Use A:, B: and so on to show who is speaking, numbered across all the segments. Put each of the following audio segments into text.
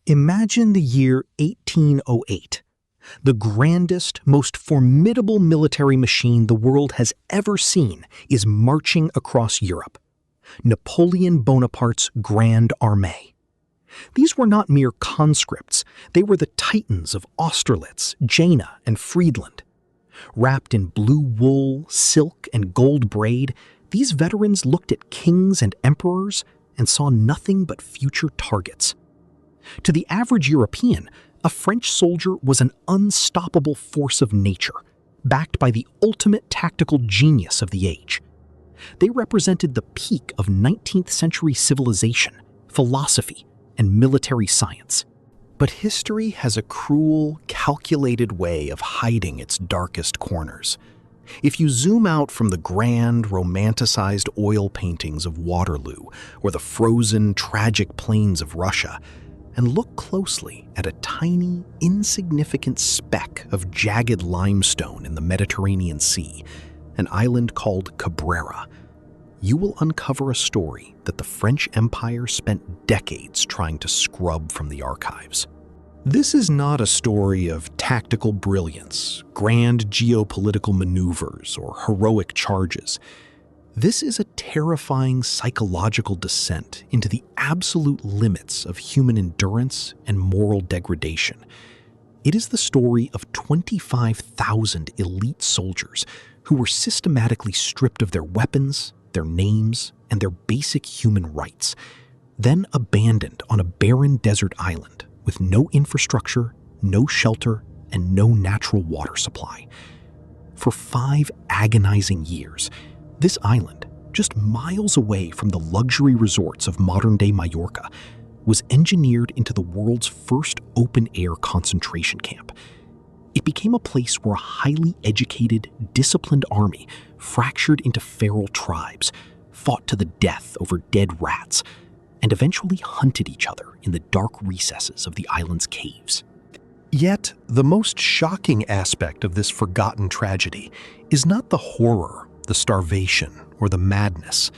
A: Imagine the year 1808. The grandest, most formidable military machine the world has ever seen is marching across Europe. Napoleon Bonaparte's Grand Armée. These were not mere conscripts, they were the titans of Austerlitz, Jena, and Friedland. Wrapped in blue wool, silk, and gold braid, these veterans looked at kings and emperors and saw nothing but future targets. To the average European, a French soldier was an unstoppable force of nature, backed by the ultimate tactical genius of the age. They represented the peak of 19th century civilization, philosophy, and military science. But history has a cruel, calculated way of hiding its darkest corners. If you zoom out from the grand, romanticized oil paintings of Waterloo or the frozen, tragic plains of Russia, and look closely at a tiny, insignificant speck of jagged limestone in the Mediterranean Sea, an island called Cabrera, you will uncover a story that the French Empire spent decades trying to scrub from the archives. This is not a story of tactical brilliance, grand geopolitical maneuvers, or heroic charges. This is a terrifying psychological descent into the absolute limits of human endurance and moral degradation. It is the story of 25,000 elite soldiers who were systematically stripped of their weapons, their names, and their basic human rights, then abandoned on a barren desert island with no infrastructure, no shelter, and no natural water supply. For 5 agonizing years, this island, just miles away from the luxury resorts of modern-day Mallorca, was engineered into the world's first open-air concentration camp. It became a place where a highly educated, disciplined army fractured into feral tribes, fought to the death over dead rats, and eventually hunted each other in the dark recesses of the island's caves. Yet, the most shocking aspect of this forgotten tragedy is not the horror, the starvation, or the madness.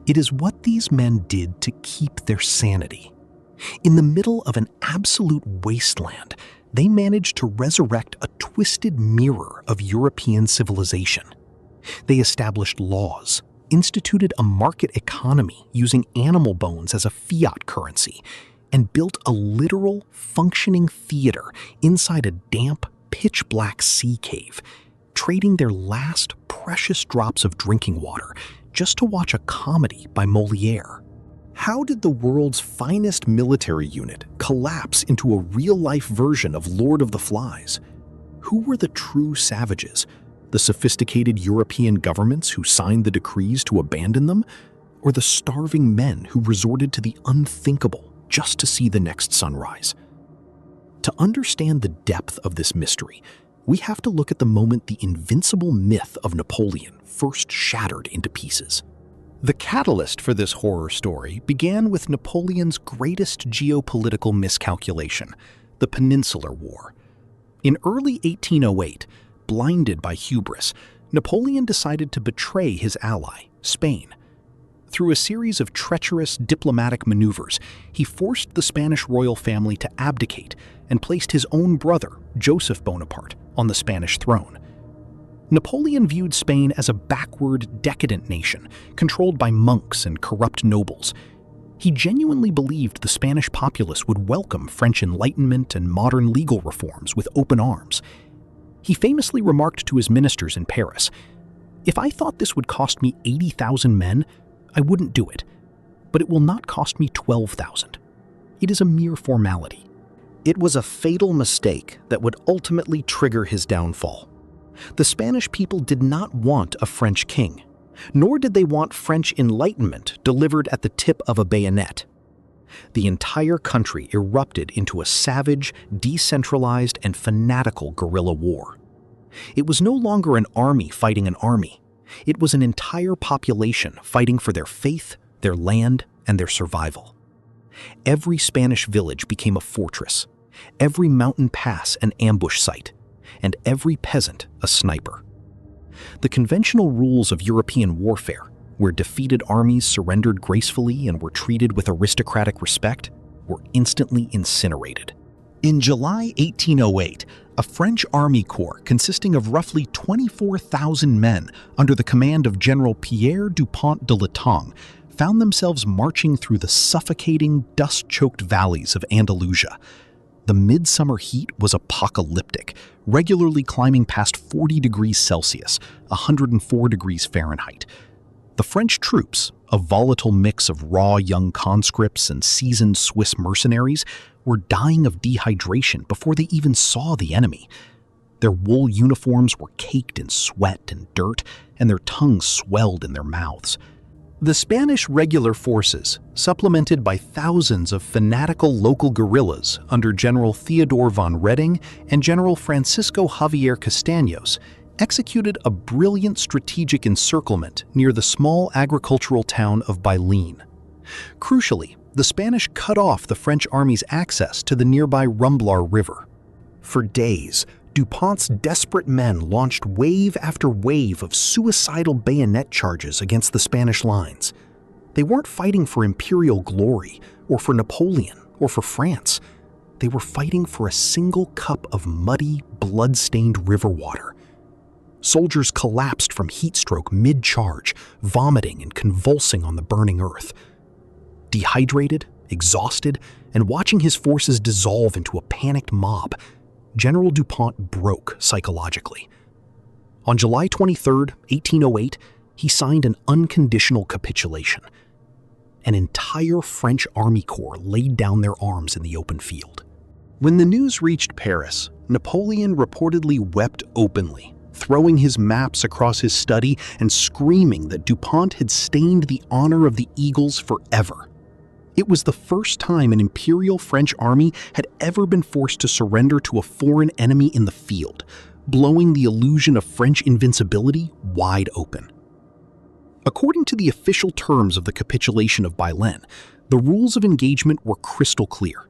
A: It is what these men did to keep their sanity. In the middle of an absolute wasteland, they managed to resurrect a twisted mirror of European civilization. They established laws, instituted a market economy using animal bones as a fiat currency, and built a literal, functioning theater inside a damp, pitch-black sea cave, trading their last precious drops of drinking water just to watch a comedy by Molière. How did the world's finest military unit collapse into a real-life version of Lord of the Flies? Who were the true savages? The sophisticated European governments who signed the decrees to abandon them? Or the starving men who resorted to the unthinkable just to see the next sunrise? To understand the depth of this mystery, we have to look at the moment the invincible myth of Napoleon first shattered into pieces. The catalyst for this horror story began with Napoleon's greatest geopolitical miscalculation, the Peninsular War. In early 1808, blinded by hubris, Napoleon decided to betray his ally, Spain. Through a series of treacherous diplomatic maneuvers, he forced the Spanish royal family to abdicate and placed his own brother, Joseph Bonaparte, on the Spanish throne. Napoleon viewed Spain as a backward, decadent nation, controlled by monks and corrupt nobles. He genuinely believed the Spanish populace would welcome French Enlightenment and modern legal reforms with open arms. He famously remarked to his ministers in Paris, "If I thought this would cost me 80,000 men, I wouldn't do it. But it will not cost me 12,000. It is a mere formality." It was a fatal mistake that would ultimately trigger his downfall. The Spanish people did not want a French king, nor did they want French enlightenment delivered at the tip of a bayonet. The entire country erupted into a savage, decentralized, and fanatical guerrilla war. It was no longer an army fighting an army. It was an entire population fighting for their faith, their land, and their survival. Every Spanish village became a fortress, every mountain pass an ambush site, and every peasant a sniper. The conventional rules of European warfare, where defeated armies surrendered gracefully and were treated with aristocratic respect, were were instantly incinerated. In July 1808, a French army corps consisting of roughly 24,000 men under the command of General Pierre Dupont de Latong found themselves marching through the suffocating, dust-choked valleys of Andalusia. The midsummer heat was apocalyptic, regularly climbing past 40 degrees Celsius, 104 degrees Fahrenheit. The French troops, a volatile mix of raw young conscripts and seasoned Swiss mercenaries, were dying of dehydration before they even saw the enemy. Their wool uniforms were caked in sweat and dirt, and their tongues swelled in their mouths. The Spanish regular forces, supplemented by thousands of fanatical local guerrillas under General Theodore von Reding and General Francisco Javier Castaños, executed a brilliant strategic encirclement near the small agricultural town of Bailén. Crucially, the Spanish cut off the French army's access to the nearby Rumblar River. For days, Dupont's desperate men launched wave after wave of suicidal bayonet charges against the Spanish lines. They weren't fighting for imperial glory, or for Napoleon, or for France. They were fighting for a single cup of muddy, blood-stained river water. Soldiers collapsed from heat stroke mid-charge, vomiting and convulsing on the burning earth. Dehydrated, exhausted, and watching his forces dissolve into a panicked mob, General Dupont broke psychologically. On July 23, 1808, he signed an unconditional capitulation. An entire French army corps laid down their arms in the open field. When the news reached Paris, Napoleon reportedly wept openly, throwing his maps across his study and screaming that Dupont had stained the honor of the Eagles forever. It was the first time an imperial French army had ever been forced to surrender to a foreign enemy in the field, blowing the illusion of French invincibility wide open. According to the official terms of the capitulation of Bailén, the rules of engagement were crystal clear.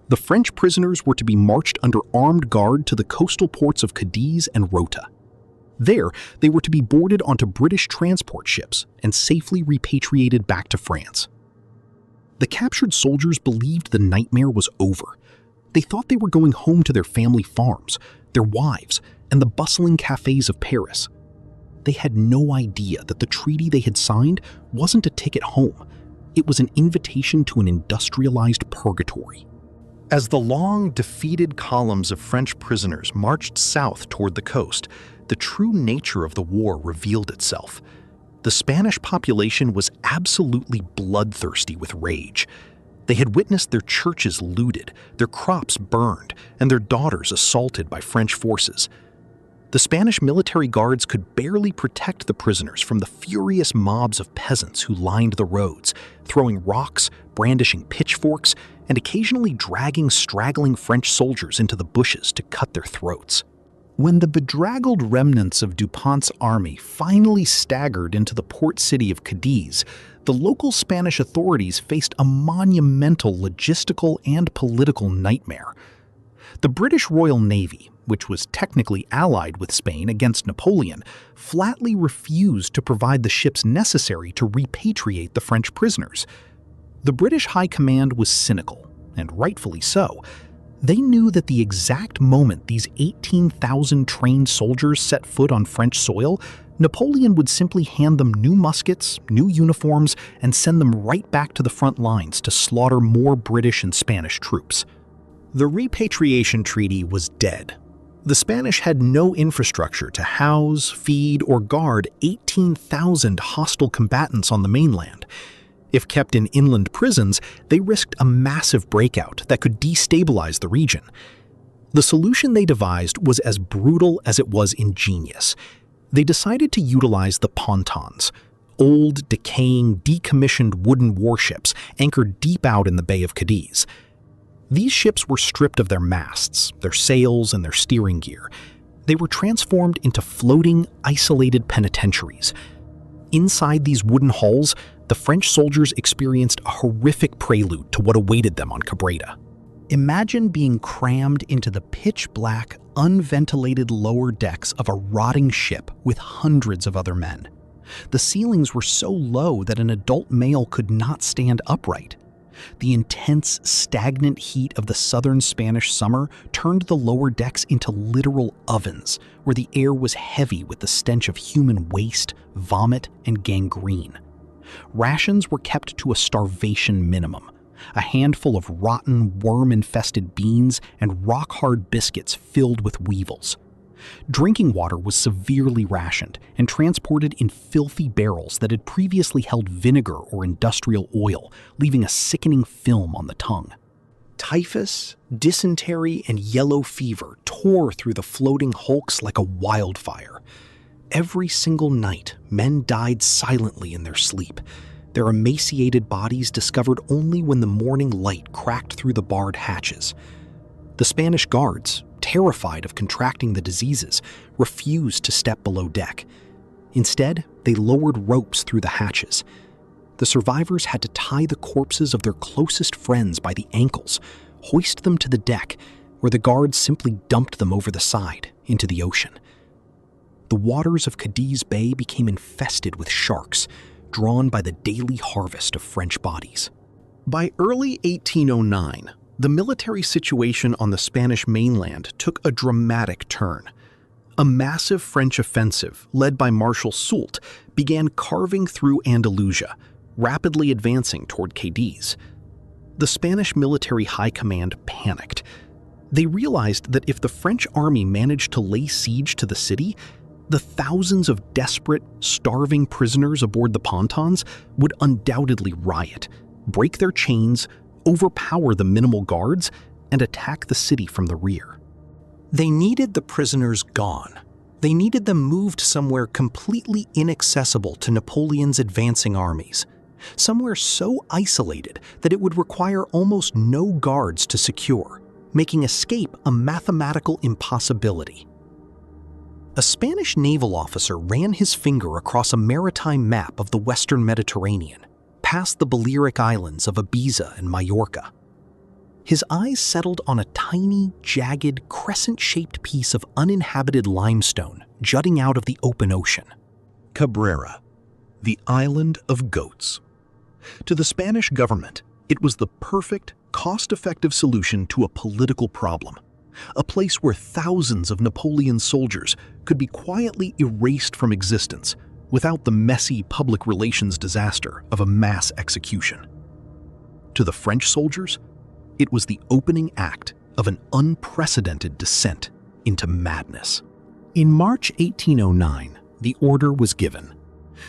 A: The French prisoners were to be marched under armed guard to the coastal ports of Cadiz and Rota. There, they were to be boarded onto British transport ships and safely repatriated back to France. The captured soldiers believed the nightmare was over. They thought they were going home to their family farms, their wives, and the bustling cafes of Paris. They had no idea that the treaty they had signed wasn't a ticket home. It was an invitation to an industrialized purgatory. As the long, defeated columns of French prisoners marched south toward the coast, the true nature of the war revealed itself. The Spanish population was absolutely bloodthirsty with rage. They had witnessed their churches looted, their crops burned, and their daughters assaulted by French forces. The Spanish military guards could barely protect the prisoners from the furious mobs of peasants who lined the roads, throwing rocks, brandishing pitchforks, and occasionally dragging straggling French soldiers into the bushes to cut their throats. When the bedraggled remnants of Dupont's army finally staggered into the port city of Cadiz, the local Spanish authorities faced a monumental logistical and political nightmare. The British Royal Navy, which was technically allied with Spain against Napoleon, flatly refused to provide the ships necessary to repatriate the French prisoners. The British High Command was cynical, and rightfully so. They knew that the exact moment these 18,000 trained soldiers set foot on French soil, Napoleon would simply hand them new muskets, new uniforms, and send them right back to the front lines to slaughter more British and Spanish troops. The repatriation treaty was dead. The Spanish had no infrastructure to house, feed, or guard 18,000 hostile combatants on the mainland. If kept in inland prisons, they risked a massive breakout that could destabilize the region. The solution they devised was as brutal as it was ingenious. They decided to utilize the pontons, old, decaying, decommissioned wooden warships anchored deep out in the Bay of Cadiz. These ships were stripped of their masts, their sails, and their steering gear. They were transformed into floating, isolated penitentiaries. Inside these wooden hulls, the French soldiers experienced a horrific prelude to what awaited them on Cabrera. Imagine being crammed into the pitch-black, unventilated lower decks of a rotting ship with hundreds of other men. The ceilings were so low that an adult male could not stand upright. The intense, stagnant heat of the southern Spanish summer turned the lower decks into literal ovens, where the air was heavy with the stench of human waste, vomit, and gangrene. Rations were kept to a starvation minimum. A handful of rotten, worm-infested beans and rock-hard biscuits filled with weevils. Drinking water was severely rationed and transported in filthy barrels that had previously held vinegar or industrial oil, leaving a sickening film on the tongue. Typhus, dysentery, and yellow fever tore through the floating hulks like a wildfire. Every single night, men died silently in their sleep, their emaciated bodies discovered only when the morning light cracked through the barred hatches. The Spanish guards, terrified of contracting the diseases, refused to step below deck. Instead, they lowered ropes through the hatches. The survivors had to tie the corpses of their closest friends by the ankles, hoist them to the deck, where the guards simply dumped them over the side into the ocean. The waters of Cadiz Bay became infested with sharks, drawn by the daily harvest of French bodies. By early 1809, the military situation on the Spanish mainland took a dramatic turn. A massive French offensive, led by Marshal Soult, began carving through Andalusia, rapidly advancing toward Cadiz. The Spanish military high command panicked. They realized that if the French army managed to lay siege to the city, the thousands of desperate, starving prisoners aboard the pontons would undoubtedly riot, break their chains, overpower the minimal guards, and attack the city from the rear. They needed the prisoners gone. They needed them moved somewhere completely inaccessible to Napoleon's advancing armies, somewhere so isolated that it would require almost no guards to secure, making escape a mathematical impossibility. A Spanish naval officer ran his finger across a maritime map of the Western Mediterranean, past the Balearic Islands of Ibiza and Majorca. His eyes settled on a tiny, jagged, crescent-shaped piece of uninhabited limestone jutting out of the open ocean. Cabrera, the Island of Goats. To the Spanish government, it was the perfect, cost-effective solution to a political problem. A place where thousands of Napoleon's soldiers could be quietly erased from existence without the messy public relations disaster of a mass execution. To the French soldiers, it was the opening act of an unprecedented descent into madness. In March 1809, the order was given.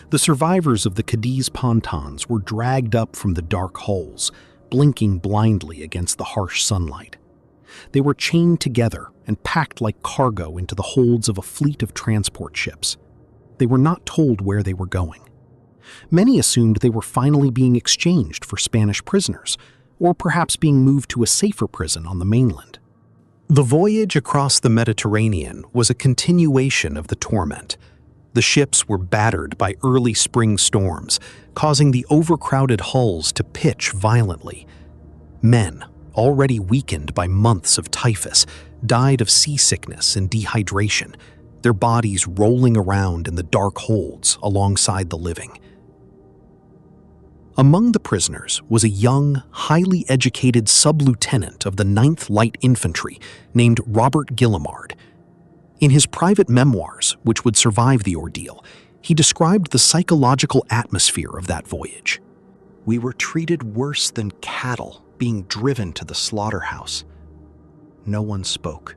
A: The survivors of the Cadiz pontons were dragged up from the dark holes, blinking blindly against the harsh sunlight. They were chained together and packed like cargo into the holds of a fleet of transport ships. They were not told where they were going. Many assumed they were finally being exchanged for Spanish prisoners, or perhaps being moved to a safer prison on the mainland. The voyage across the Mediterranean was a continuation of the torment. The ships were battered by early spring storms, causing the overcrowded hulls to pitch violently. Men, already weakened by months of typhus, died of seasickness and dehydration, their bodies rolling around in the dark holds alongside the living. Among the prisoners was a young, highly educated sub-lieutenant of the 9th Light Infantry named Robert Guillemard. In his private memoirs, which would survive the ordeal, he described the psychological atmosphere of that voyage. "We were treated worse than cattle being driven to the slaughterhouse. No one spoke.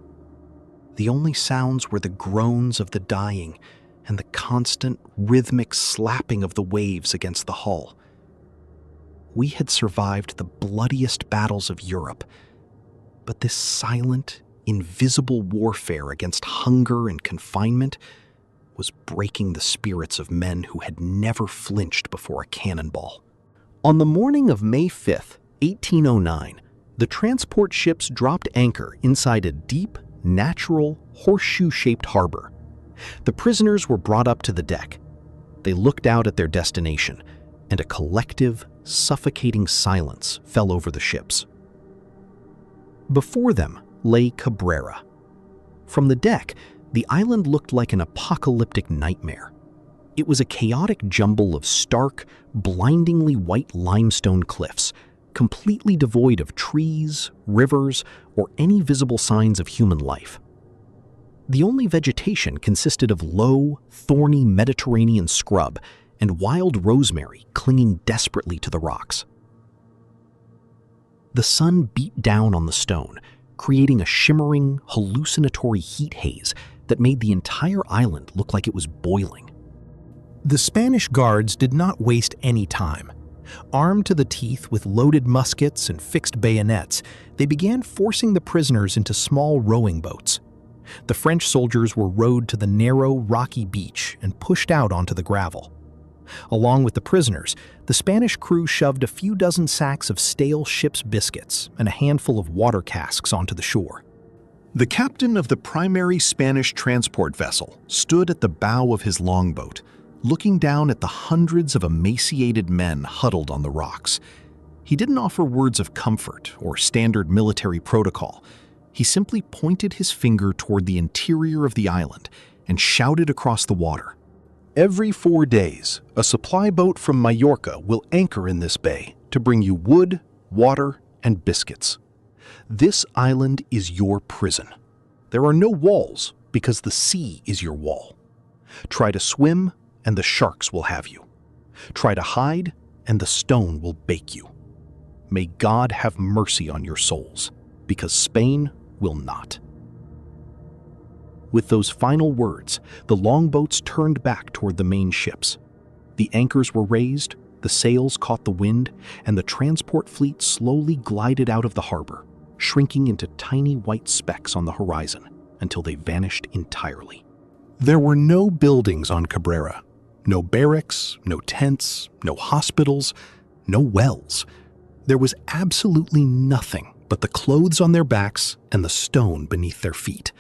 A: The only sounds were the groans of the dying and the constant, rhythmic slapping of the waves against the hull. We had survived the bloodiest battles of Europe, but this silent, invisible warfare against hunger and confinement was breaking the spirits of men who had never flinched before a cannonball." On the morning of May 5th, 1809, the transport ships dropped anchor inside a deep, natural, horseshoe-shaped harbor. The prisoners were brought up to the deck. They looked out at their destination, and a collective, suffocating silence fell over the ships. Before them lay Cabrera. From the deck, the island looked like an apocalyptic nightmare. It was a chaotic jumble of stark, blindingly white limestone cliffs, completely devoid of trees, rivers, or any visible signs of human life. The only vegetation consisted of low, thorny Mediterranean scrub and wild rosemary clinging desperately to the rocks. The sun beat down on the stone, creating a shimmering, hallucinatory heat haze that made the entire island look like it was boiling. The Spanish guards did not waste any time. Armed to the teeth with loaded muskets and fixed bayonets, they began forcing the prisoners into small rowing boats. The French soldiers were rowed to the narrow, rocky beach and pushed out onto the gravel. Along with the prisoners, the Spanish crew shoved a few dozen sacks of stale ship's biscuits and a handful of water casks onto the shore.
B: The captain of the primary Spanish transport vessel stood at the bow of his longboat, looking down at the hundreds of emaciated men huddled on the rocks. He didn't offer words of comfort or standard military protocol. He simply pointed his finger toward the interior of the island and shouted across the water, "Every 4 days, a supply boat from Majorca will anchor in this bay to bring you wood, water, and biscuits. This island is your prison. There are no walls because the sea is your wall. Try to swim and the sharks will have you. Try to hide and the stone will bake you. May God have mercy on your souls, because Spain will not." With those final words, the longboats turned back toward the main ships. The anchors were raised, the sails caught the wind, and the transport fleet slowly glided out of the harbor, shrinking into tiny white specks on the horizon until they vanished entirely. There were no buildings on Cabrera, no barracks, no tents, no hospitals, no wells. There was absolutely nothing but the clothes on their backs and the stone beneath their feet.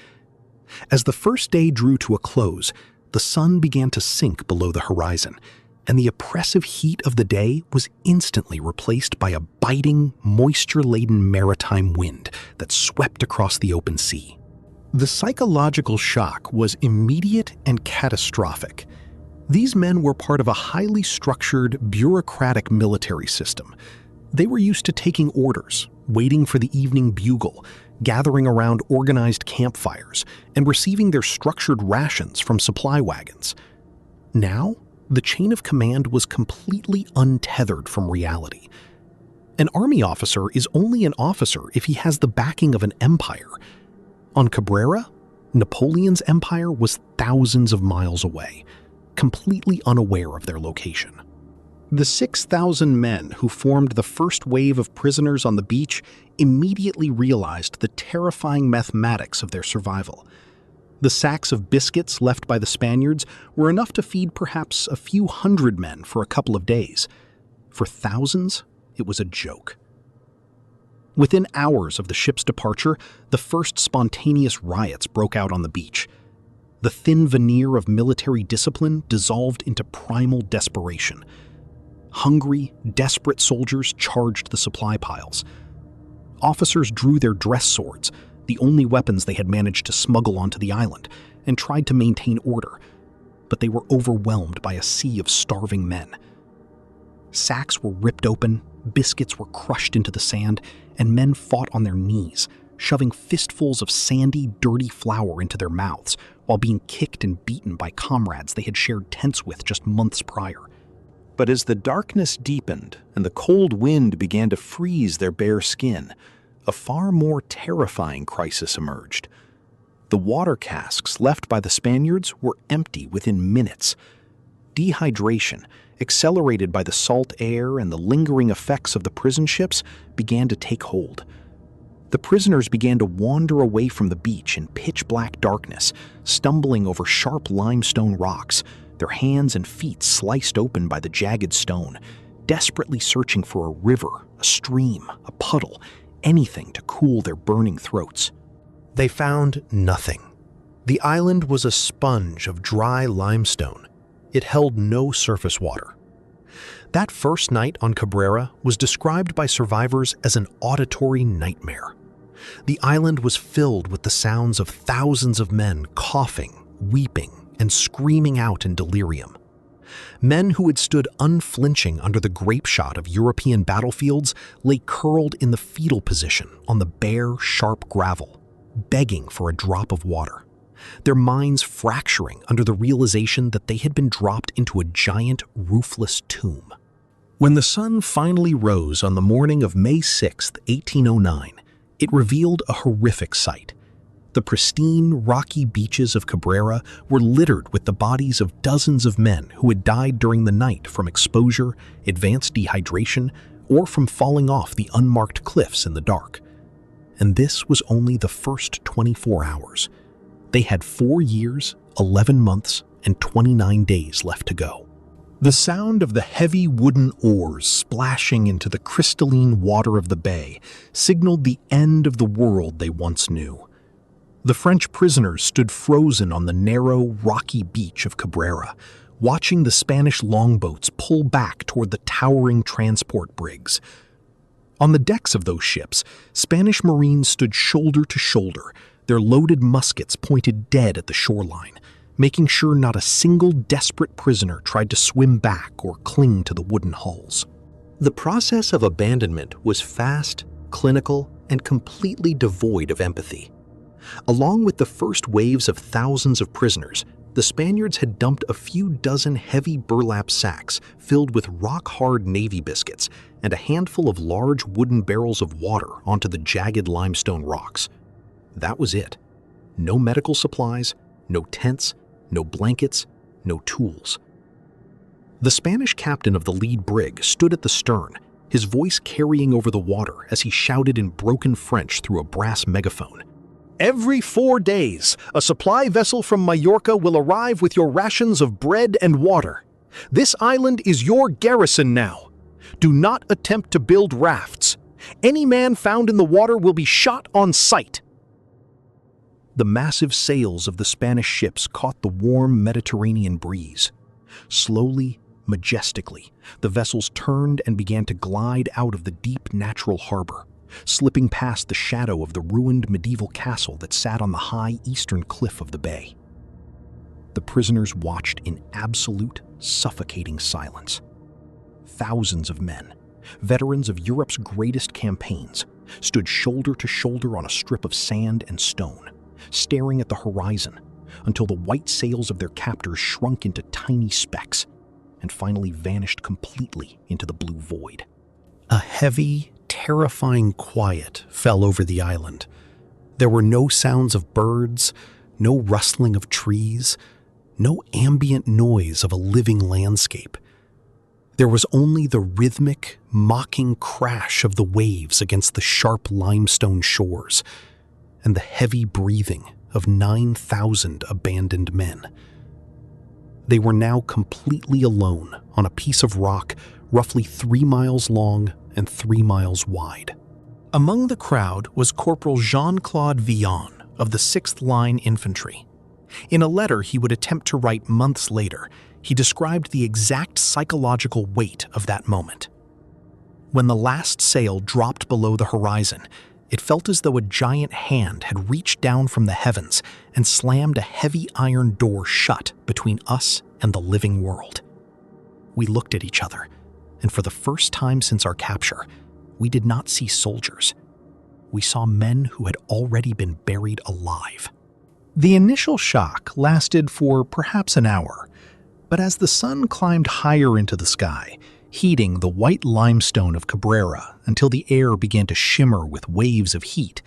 B: As the first day drew to a close, the sun began to sink below the horizon, and the oppressive heat of the day was instantly replaced by a biting, moisture-laden maritime wind that swept across the open sea. The psychological shock was immediate and catastrophic. These men were part of a highly structured, bureaucratic military system. They were used to taking orders, waiting for the evening bugle, gathering around organized campfires, and receiving their structured rations from supply wagons. Now, the chain of command was completely untethered from reality. An army officer is only an officer if he has the backing of an empire. On Cabrera, Napoleon's empire was thousands of miles away, completely unaware of their location. The 6,000 men who formed the first wave of prisoners on the beach immediately realized the terrifying mathematics of their survival. The sacks of biscuits left by the Spaniards were enough to feed perhaps a few hundred men for a couple of days. For thousands, it was a joke. Within hours of the ship's departure, the first spontaneous riots broke out on the beach. The thin veneer of military discipline dissolved into primal desperation. Hungry, desperate soldiers charged the supply piles. Officers drew their dress swords, the only weapons they had managed to smuggle onto the island, and tried to maintain order, but they were overwhelmed by a sea of starving men. Sacks were ripped open, biscuits were crushed into the sand, and men fought on their knees, shoving fistfuls of sandy, dirty flour into their mouths while being kicked and beaten by comrades they had shared tents with just months prior. But as the darkness deepened and the cold wind began to freeze their bare skin, a far more terrifying crisis emerged. The water casks left by the Spaniards were empty within minutes. Dehydration, accelerated by the salt air and the lingering effects of the prison ships, began to take hold. The prisoners began to wander away from the beach in pitch-black darkness, stumbling over sharp limestone rocks, their hands and feet sliced open by the jagged stone, desperately searching for a river, a stream, a puddle, anything to cool their burning throats. They found nothing. The island was a sponge of dry limestone. It held no surface water. That first night on Cabrera was described by survivors as an auditory nightmare. The island was filled with the sounds of thousands of men coughing, weeping, and screaming out in delirium. Men who had stood unflinching under the grapeshot of European battlefields lay curled in the fetal position on the bare, sharp gravel, begging for a drop of water, their minds fracturing under the realization that they had been dropped into a giant, roofless tomb. When the sun finally rose on the morning of May 6, 1809, it revealed a horrific sight. The pristine, rocky beaches of Cabrera were littered with the bodies of dozens of men who had died during the night from exposure, advanced dehydration, or from falling off the unmarked cliffs in the dark. And this was only the first 24 hours. They had 4 years, 11 months, and 29 days left to go. The sound of the heavy wooden oars splashing into the crystalline water of the bay signaled the end of the world they once knew. The French prisoners stood frozen on the narrow, rocky beach of Cabrera, watching the Spanish longboats pull back toward the towering transport brigs. On the decks of those ships, Spanish Marines stood shoulder to shoulder, their loaded muskets pointed dead at the shoreline, making sure not a single desperate prisoner tried to swim back or cling to the wooden hulls. The process of abandonment was fast, clinical, and completely devoid of empathy. Along with the first waves of thousands of prisoners, the Spaniards had dumped a few dozen heavy burlap sacks filled with rock-hard Navy biscuits and a handful of large wooden barrels of water onto the jagged limestone rocks. That was it. No medical supplies, no tents, no blankets, no tools. The Spanish captain of the lead brig stood at the stern, his voice carrying over the water as he shouted in broken French through a brass megaphone. "Every 4 days, a supply vessel from Majorca will arrive with your rations of bread and water. This island is your garrison now. Do not attempt to build rafts. Any man found in the water will be shot on sight." The massive sails of the Spanish ships caught the warm Mediterranean breeze. Slowly, majestically, the vessels turned and began to glide out of the deep natural harbor, slipping past the shadow of the ruined medieval castle that sat on the high eastern cliff of the bay. The prisoners watched in absolute, suffocating silence. Thousands of men, veterans of Europe's greatest campaigns, stood shoulder to shoulder on a strip of sand and stone, staring at the horizon until the white sails of their captors shrunk into tiny specks and finally vanished completely into the blue void. A heavy, terrifying quiet fell over the island. There were no sounds of birds, no rustling of trees, no ambient noise of a living landscape. There was only the rhythmic, mocking crash of the waves against the sharp limestone shores and the heavy breathing of 9,000 abandoned men. They were now completely alone on a piece of rock roughly 3 miles long and 3 miles wide. Among the crowd was Corporal Jean-Claude Villon of the 6th Line Infantry. In a letter he would attempt to write months later, he described the exact psychological weight of that moment. When the last sail dropped below the horizon, it felt as though a giant hand had reached down from the heavens and slammed a heavy iron door shut between us and the living world. We looked at each other, and for the first time since our capture, we did not see soldiers. We saw men who had already been buried alive. The initial shock lasted for perhaps an hour, but as the sun climbed higher into the sky, heating the white limestone of Cabrera until the air began to shimmer with waves of heat,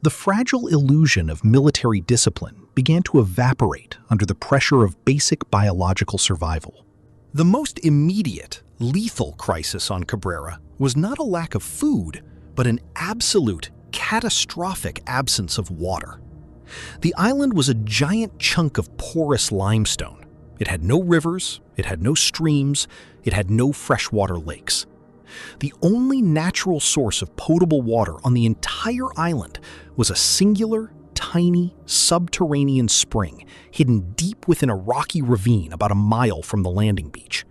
B: the fragile illusion of military discipline began to evaporate under the pressure of basic biological survival. The most immediate, lethal crisis on Cabrera was not a lack of food, but an absolute, catastrophic absence of water. The island was a giant chunk of porous limestone. It had no rivers, it had no streams, it had no freshwater lakes. The only natural source of potable water on the entire island was a singular, tiny, subterranean spring hidden deep within a rocky ravine about a mile from the landing beach.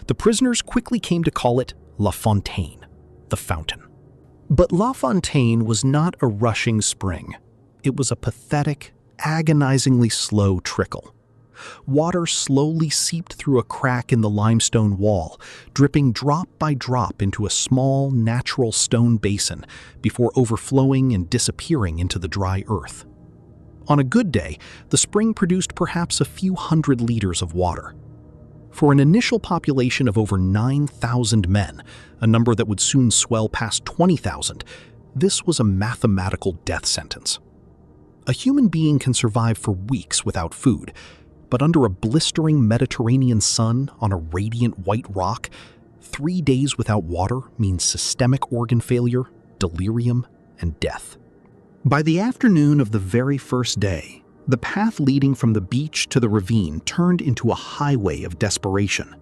B: The prisoners quickly came to call it La Fontaine, the fountain. But La Fontaine was not a rushing spring. It was a pathetic, agonizingly slow trickle. Water slowly seeped through a crack in the limestone wall, dripping drop by drop into a small, natural stone basin before overflowing and disappearing into the dry earth. On a good day, the spring produced perhaps a few hundred liters of water. For an initial population of over 9,000 men, a number that would soon swell past 20,000, this was a mathematical death sentence. A human being can survive for weeks without food, but under a blistering Mediterranean sun on a radiant white rock, 3 days without water means systemic organ failure, delirium, and death. By the afternoon of the very first day, the path leading from the beach to the ravine turned into a highway of desperation.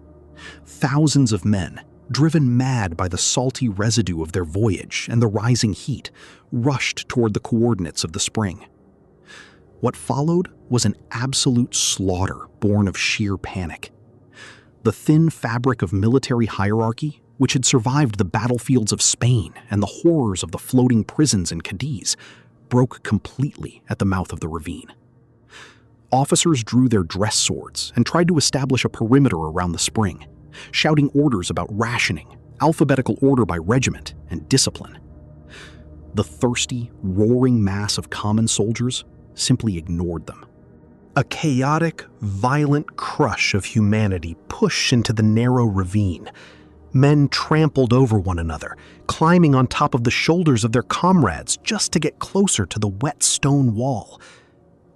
B: Thousands of men, driven mad by the salty residue of their voyage and the rising heat, rushed toward the coordinates of the spring. What followed was an absolute slaughter born of sheer panic. The thin fabric of military hierarchy, which had survived the battlefields of Spain and the horrors of the floating prisons in Cadiz, broke completely at the mouth of the ravine. Officers drew their dress swords and tried to establish a perimeter around the spring, shouting orders about rationing, alphabetical order by regiment, and discipline. The thirsty, roaring mass of common soldiers simply ignored them. A chaotic, violent crush of humanity pushed into the narrow ravine. Men trampled over one another, climbing on top of the shoulders of their comrades just to get closer to the wet stone wall.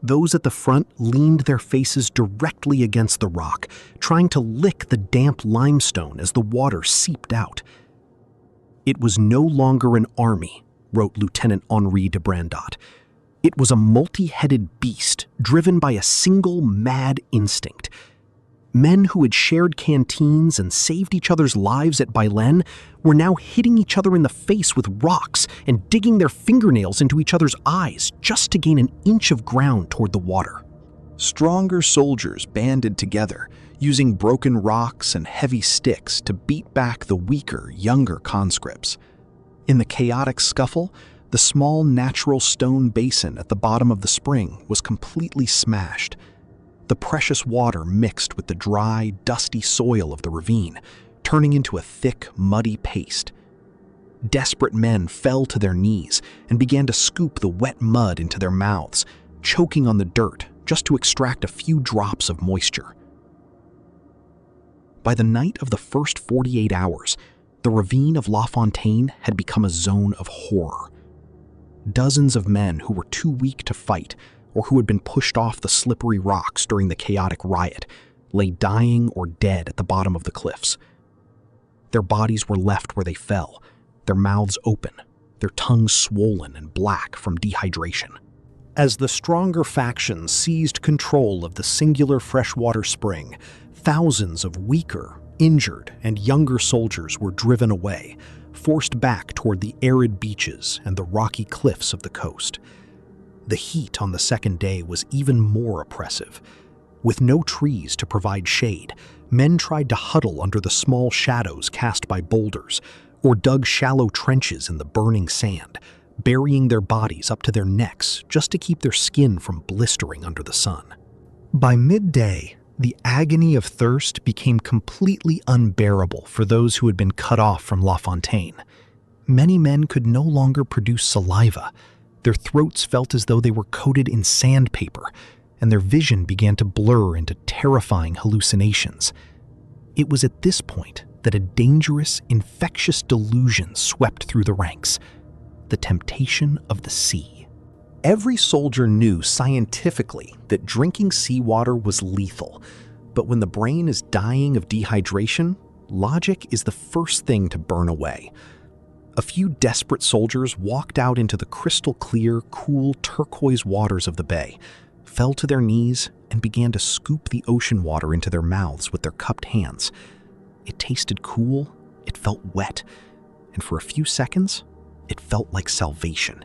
B: Those at the front leaned their faces directly against the rock, trying to lick the damp limestone as the water seeped out. It was no longer an army, wrote Lieutenant Henri de Brandot. It was a multi-headed beast driven by a single mad instinct. Men who had shared canteens and saved each other's lives at Bailén were now hitting each other in the face with rocks and digging their fingernails into each other's eyes just to gain an inch of ground toward the water. Stronger soldiers banded together, using broken rocks and heavy sticks to beat back the weaker, younger conscripts. In the chaotic scuffle, the small natural stone basin at the bottom of the spring was completely smashed. The precious water mixed with the dry, dusty soil of the ravine, turning into a thick, muddy paste. Desperate men fell to their knees and began to scoop the wet mud into their mouths, choking on the dirt just to extract a few drops of moisture. By the night of the first 48 hours, the ravine of La Fontaine had become a zone of horror. Dozens of men who were too weak to fight or who had been pushed off the slippery rocks during the chaotic riot lay dying or dead at the bottom of the cliffs. Their bodies were left where they fell, their mouths open, their tongues swollen and black from dehydration. As the stronger factions seized control of the singular freshwater spring, thousands of weaker, injured, and younger soldiers were driven away, forced back toward the arid beaches and the rocky cliffs of the coast. The heat on the second day was even more oppressive. With no trees to provide shade, men tried to huddle under the small shadows cast by boulders, or dug shallow trenches in the burning sand, burying their bodies up to their necks just to keep their skin from blistering under the sun. By midday, the agony of thirst became completely unbearable for those who had been cut off from La Fontaine. Many men could no longer produce saliva. Their throats felt as though they were coated in sandpaper, and their vision began to blur into terrifying hallucinations. It was at this point that a dangerous, infectious delusion swept through the ranks: the temptation of the sea. Every soldier knew scientifically that drinking seawater was lethal, but when the brain is dying of dehydration, logic is the first thing to burn away. A few desperate soldiers walked out into the crystal-clear, cool turquoise waters of the bay, fell to their knees, and began to scoop the ocean water into their mouths with their cupped hands. It tasted cool, it felt wet, and for a few seconds, it felt like salvation.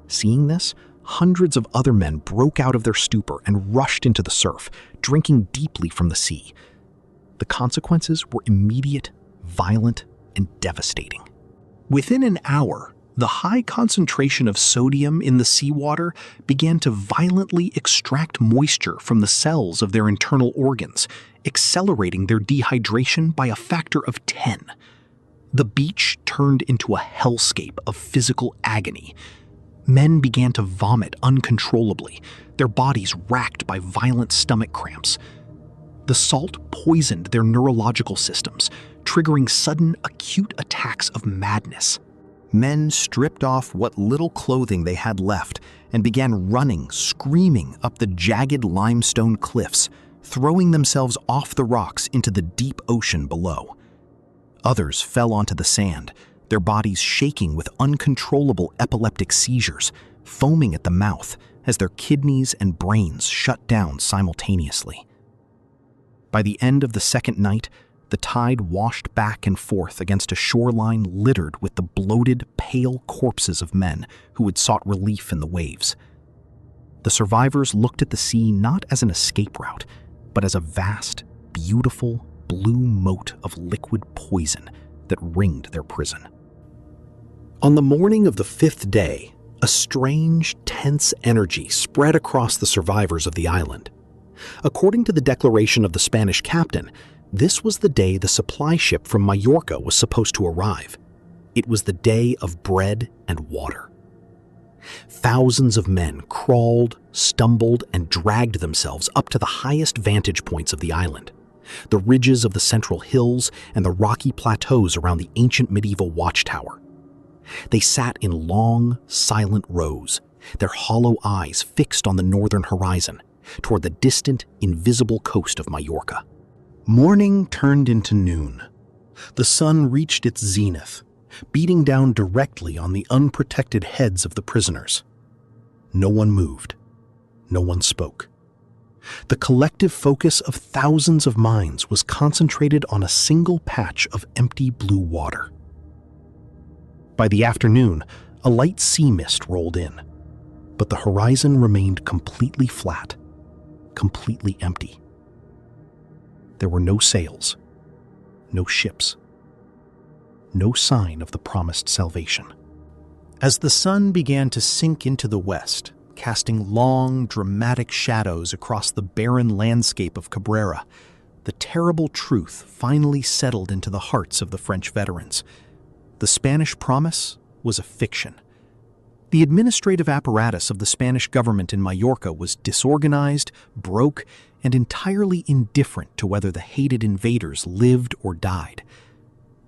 B: Seeing this, hundreds of other men broke out of their stupor and rushed into the surf, drinking deeply from the sea. The consequences were immediate, violent, and devastating. Within an hour, The high concentration of sodium in the seawater began to violently extract moisture from the cells of their internal organs, accelerating their dehydration by a factor of 10. The beach turned into a hellscape of physical agony. Men began to vomit uncontrollably, their bodies racked by violent stomach cramps. The salt poisoned their neurological systems, triggering sudden, acute attacks of madness. Men stripped off what little clothing they had left and began running, screaming up the jagged limestone cliffs, throwing themselves off the rocks into the deep ocean below. Others fell onto the sand, their bodies shaking with uncontrollable epileptic seizures, foaming at the mouth as their kidneys and brains shut down simultaneously. By the end of the second night, the tide washed back and forth against a shoreline littered with the bloated, pale corpses of men who had sought relief in the waves. The survivors looked at the sea not as an escape route, but as a vast, beautiful, blue moat of liquid poison that ringed their prison. On the morning of the fifth day, a strange, tense energy spread across the survivors of the island. According to the declaration of the Spanish captain, this was the day the supply ship from Majorca was supposed to arrive. It was the day of bread and water. Thousands of men crawled, stumbled, and dragged themselves up to the highest vantage points of the island, the ridges of the central hills and the rocky plateaus around the ancient medieval watchtower. They sat in long, silent rows, their hollow eyes fixed on the northern horizon, toward the distant, invisible coast of Majorca. Morning turned into noon. The sun reached its zenith, beating down directly on the unprotected heads of the prisoners. No one moved. No one spoke. The collective focus of thousands of minds was concentrated on a single patch of empty blue water. By the afternoon, a light sea mist rolled in, but the horizon remained completely flat, completely empty. There were no sails, no ships, no sign of the promised salvation. As the sun began to sink into the west, casting long, dramatic shadows across the barren landscape of Cabrera, the terrible truth finally settled into the hearts of the French veterans. The Spanish promise was a fiction. The administrative apparatus of the Spanish government in Majorca was disorganized, broke, and entirely indifferent to whether the hated invaders lived or died.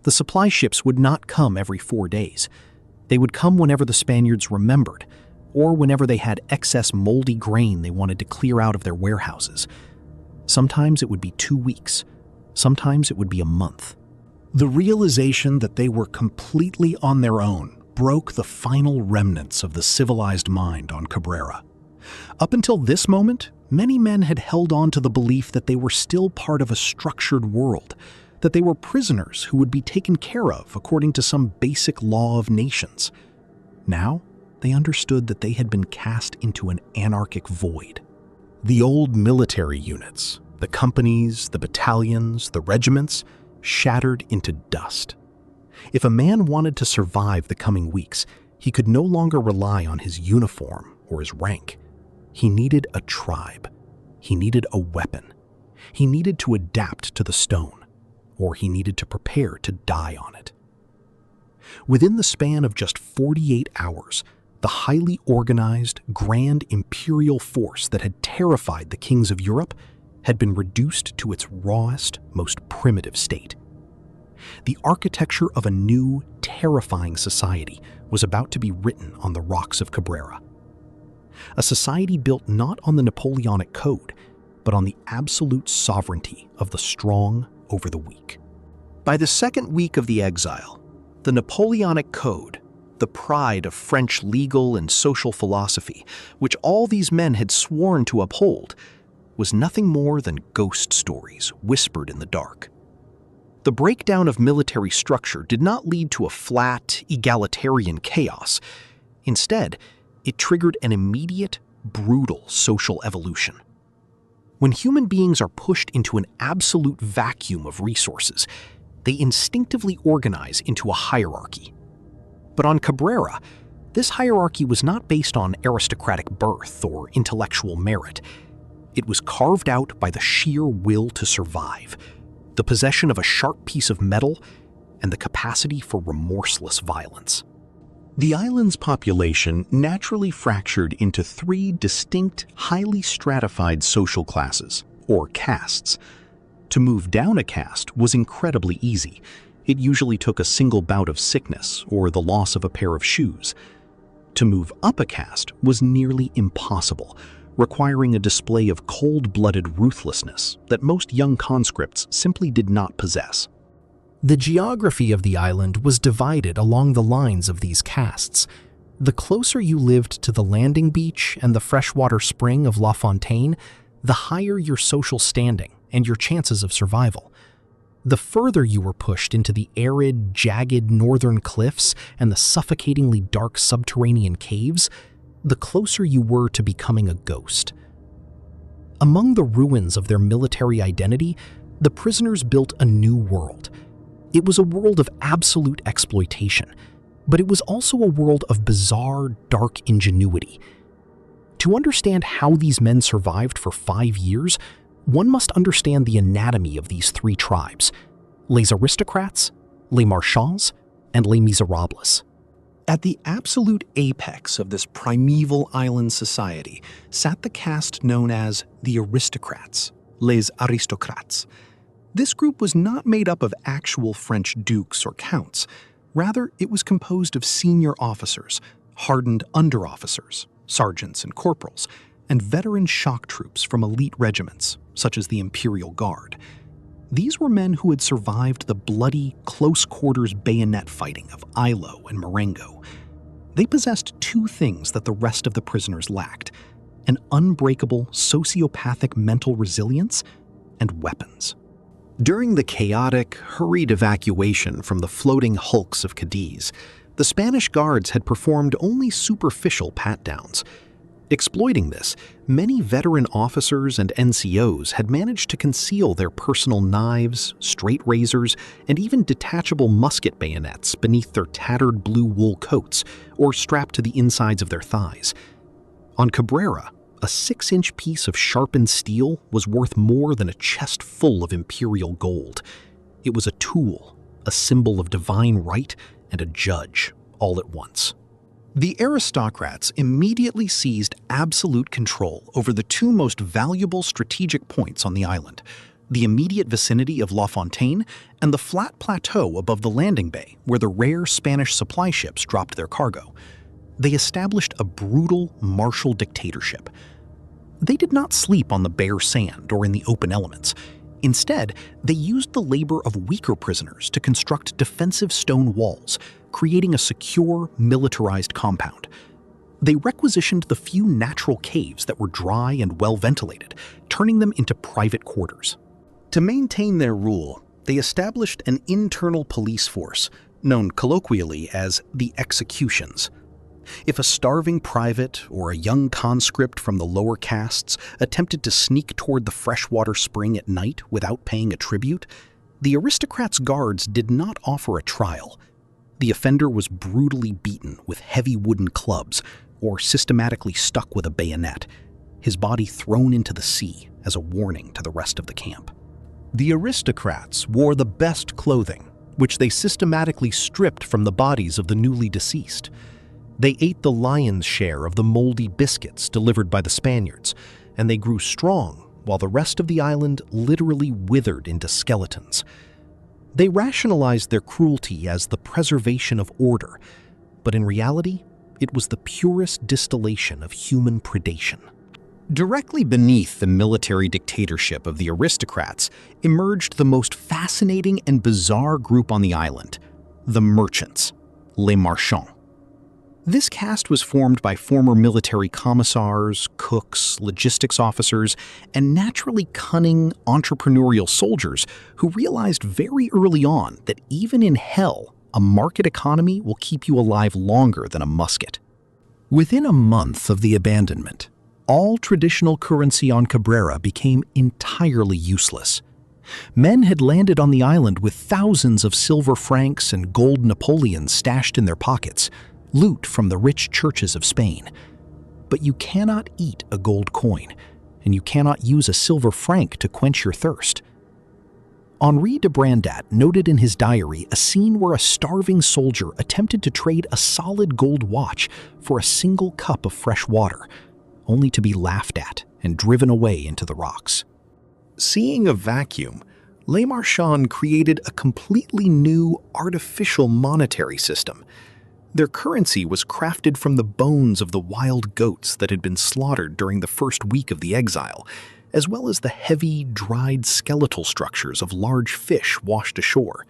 B: The supply ships would not come every 4 days. They would come whenever the Spaniards remembered, or whenever they had excess moldy grain they wanted to clear out of their warehouses. Sometimes it would be 2 weeks. Sometimes it would be a month. The realization that they were completely on their own broke the final remnants of the civilized mind on Cabrera. Up until this moment, many men had held on to the belief that they were still part of a structured world, that they were prisoners who would be taken care of according to some basic law of nations. Now, they understood that they had been cast into an anarchic void. The old military units, the companies, the battalions, the regiments, shattered into dust. If a man wanted to survive the coming weeks, he could no longer rely on his uniform or his rank. He needed a tribe. He needed a weapon. He needed to adapt to the stone, or he needed to prepare to die on it. Within the span of just 48 hours, the highly organized, grand imperial force that had terrified the kings of Europe had been reduced to its rawest, most primitive state. The architecture of a new, terrifying society was about to be written on the rocks of Cabrera. A society built not on the Napoleonic Code, but on the absolute sovereignty of the strong over the weak. By the second week of the exile, the Napoleonic Code, the pride of French legal and social philosophy, which all these men had sworn to uphold, was nothing more than ghost stories whispered in the dark. The breakdown of military structure did not lead to a flat, egalitarian chaos. Instead, it triggered an immediate, brutal social evolution. When human beings are pushed into an absolute vacuum of resources, they instinctively organize into a hierarchy.
A: But on Cabrera, this hierarchy was not based on aristocratic birth or intellectual merit. It was carved out by the sheer will to survive, the possession of a sharp piece of metal, and the capacity for remorseless violence.
B: The island's population naturally fractured into three distinct, highly stratified social classes, or castes. To move down a caste was incredibly easy. It usually took a single bout of sickness or the loss of a pair of shoes. To move up a caste was nearly impossible, requiring a display of cold-blooded ruthlessness that most young conscripts simply did not possess.
A: The geography of the island was divided along the lines of these castes. The closer you lived to the landing beach and the freshwater spring of La Fontaine, the higher your social standing and your chances of survival. The further you were pushed into the arid, jagged northern cliffs and the suffocatingly dark subterranean caves, the closer you were to becoming a ghost. Among the ruins of their military identity, the prisoners built a new world. It was a world of absolute exploitation, but it was also a world of bizarre, dark ingenuity. To understand how these men survived for 5 years, one must understand the anatomy of these three tribes: les aristocrats, les marchands, and les miserables. At the absolute apex of this primeval island society sat the caste known as the aristocrats, les aristocrates. This group was not made up of actual French dukes or counts. Rather, it was composed of senior officers, hardened under-officers, sergeants and corporals, and veteran shock troops from elite regiments, such as the Imperial Guard. These were men who had survived the bloody, close-quarters bayonet fighting of Eylau and Marengo. They possessed two things that the rest of the prisoners lacked: an unbreakable, sociopathic mental resilience and weapons. During the chaotic, hurried evacuation from the floating hulks of Cadiz, the Spanish guards had performed only superficial pat-downs. Exploiting this, many veteran officers and NCOs had managed to conceal their personal knives, straight razors, and even detachable musket bayonets beneath their tattered blue wool coats or strapped to the insides of their thighs. On Cabrera, a 6-inch piece of sharpened steel was worth more than a chest full of imperial gold. It was a tool, a symbol of divine right, and a judge, all at once. The aristocrats immediately seized absolute control over the two most valuable strategic points on the island: the immediate vicinity of La Fontaine and the flat plateau above the landing bay where the rare Spanish supply ships dropped their cargo. They established a brutal martial dictatorship. They did not sleep on the bare sand or in the open elements. Instead, they used the labor of weaker prisoners to construct defensive stone walls, creating a secure, militarized compound. They requisitioned the few natural caves that were dry and well-ventilated, turning them into private quarters. To maintain their rule, they established an internal police force, known colloquially as the executions. If a starving private or a young conscript from the lower castes attempted to sneak toward the freshwater spring at night without paying a tribute, the aristocrats' guards did not offer a trial. The offender was brutally beaten with heavy wooden clubs or systematically stuck with a bayonet, his body thrown into the sea as a warning to the rest of the camp. The aristocrats wore the best clothing, which they systematically stripped from the bodies of the newly deceased. They ate the lion's share of the moldy biscuits delivered by the Spaniards, and they grew strong while the rest of the island literally withered into skeletons. They rationalized their cruelty as the preservation of order, but in reality, it was the purest distillation of human predation. Directly beneath the military dictatorship of the aristocrats emerged the most fascinating and bizarre group on the island: the merchants, les marchands. This caste was formed by former military commissars, cooks, logistics officers, and naturally cunning, entrepreneurial soldiers who realized very early on that even in hell, a market economy will keep you alive longer than a musket. Within a month of the abandonment, all traditional currency on Cabrera became entirely useless.
B: Men had landed on the island with thousands of silver francs and gold Napoleons stashed in their pockets, loot from the rich churches of Spain. But you cannot eat a gold coin, and you cannot use a silver franc to quench your thirst. Henri de Brandat noted in his diary a scene where a starving soldier attempted to trade a solid gold watch for a single cup of fresh water, only to be laughed at and driven away into the rocks. Seeing a vacuum, Les Marchands created a completely new artificial monetary system. Their currency was crafted from the bones of the wild goats that had been slaughtered during the first week of the exile, as well as the heavy, dried skeletal structures of large fish washed ashore.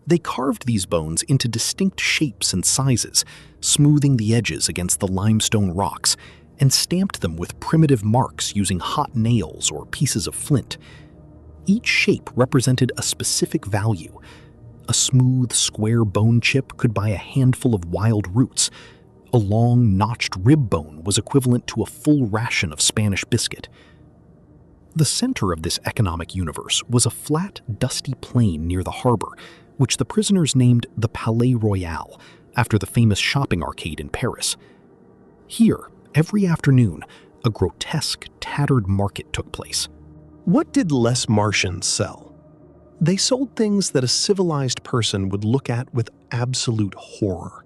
B: They carved these bones into distinct shapes and sizes, smoothing the edges against the limestone rocks, and stamped them with primitive marks using hot nails or pieces of flint. Each shape represented a specific value. A smooth, square bone chip could buy a handful of wild roots. A long, notched rib bone was equivalent to a full ration of Spanish biscuit. The center of this economic universe was a flat, dusty plain near the harbor, which the prisoners named the Palais Royal, after the famous shopping arcade in Paris. Here, every afternoon, a grotesque, tattered market took place. What did Les Marchands sell? They sold things that a civilized person would look at with absolute horror.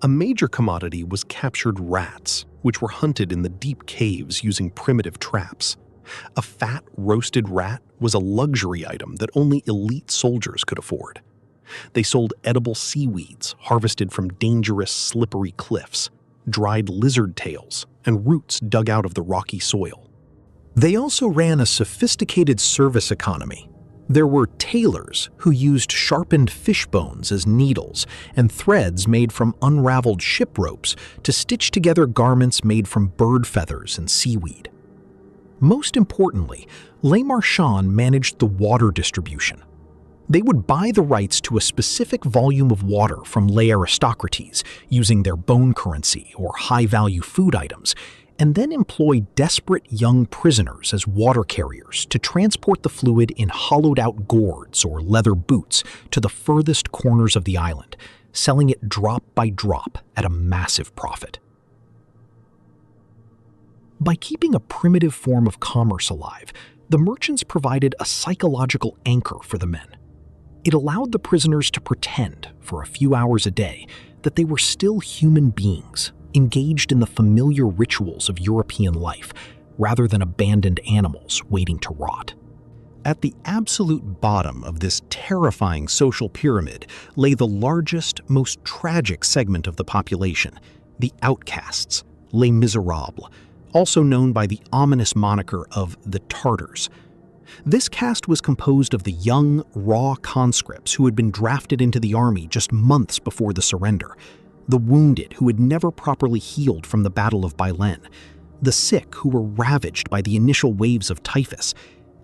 B: A major commodity was captured rats, which were hunted in the deep caves using primitive traps. A fat, roasted rat was a luxury item that only elite soldiers could afford. They sold edible seaweeds harvested from dangerous, slippery cliffs, dried lizard tails, and roots dug out of the rocky soil. They also ran a sophisticated service economy. There were tailors who used sharpened fish bones as needles and threads made from unraveled ship ropes to stitch together garments made from bird feathers and seaweed. Most importantly, Les Marchands managed the water distribution. They would buy the rights to a specific volume of water from les aristocrates using their bone currency or high-value food items, and then employ desperate young prisoners as water carriers to transport the fluid in hollowed-out gourds or leather boots to the furthest corners of the island, selling it drop by drop at a massive profit. By keeping a primitive form of commerce alive, the merchants provided a psychological anchor for the men. It allowed the prisoners to pretend, for a few hours a day, that they were still human beings, engaged in the familiar rituals of European life, rather than abandoned animals waiting to rot. At the absolute bottom of this terrifying social pyramid lay the largest, most tragic segment of the population, the outcasts, les misérables, also known by the ominous moniker of the Tartars. This caste was composed of the young, raw conscripts who had been drafted into the army just months before the surrender, the wounded who had never properly healed from the Battle of Bailén, the sick who were ravaged by the initial waves of typhus,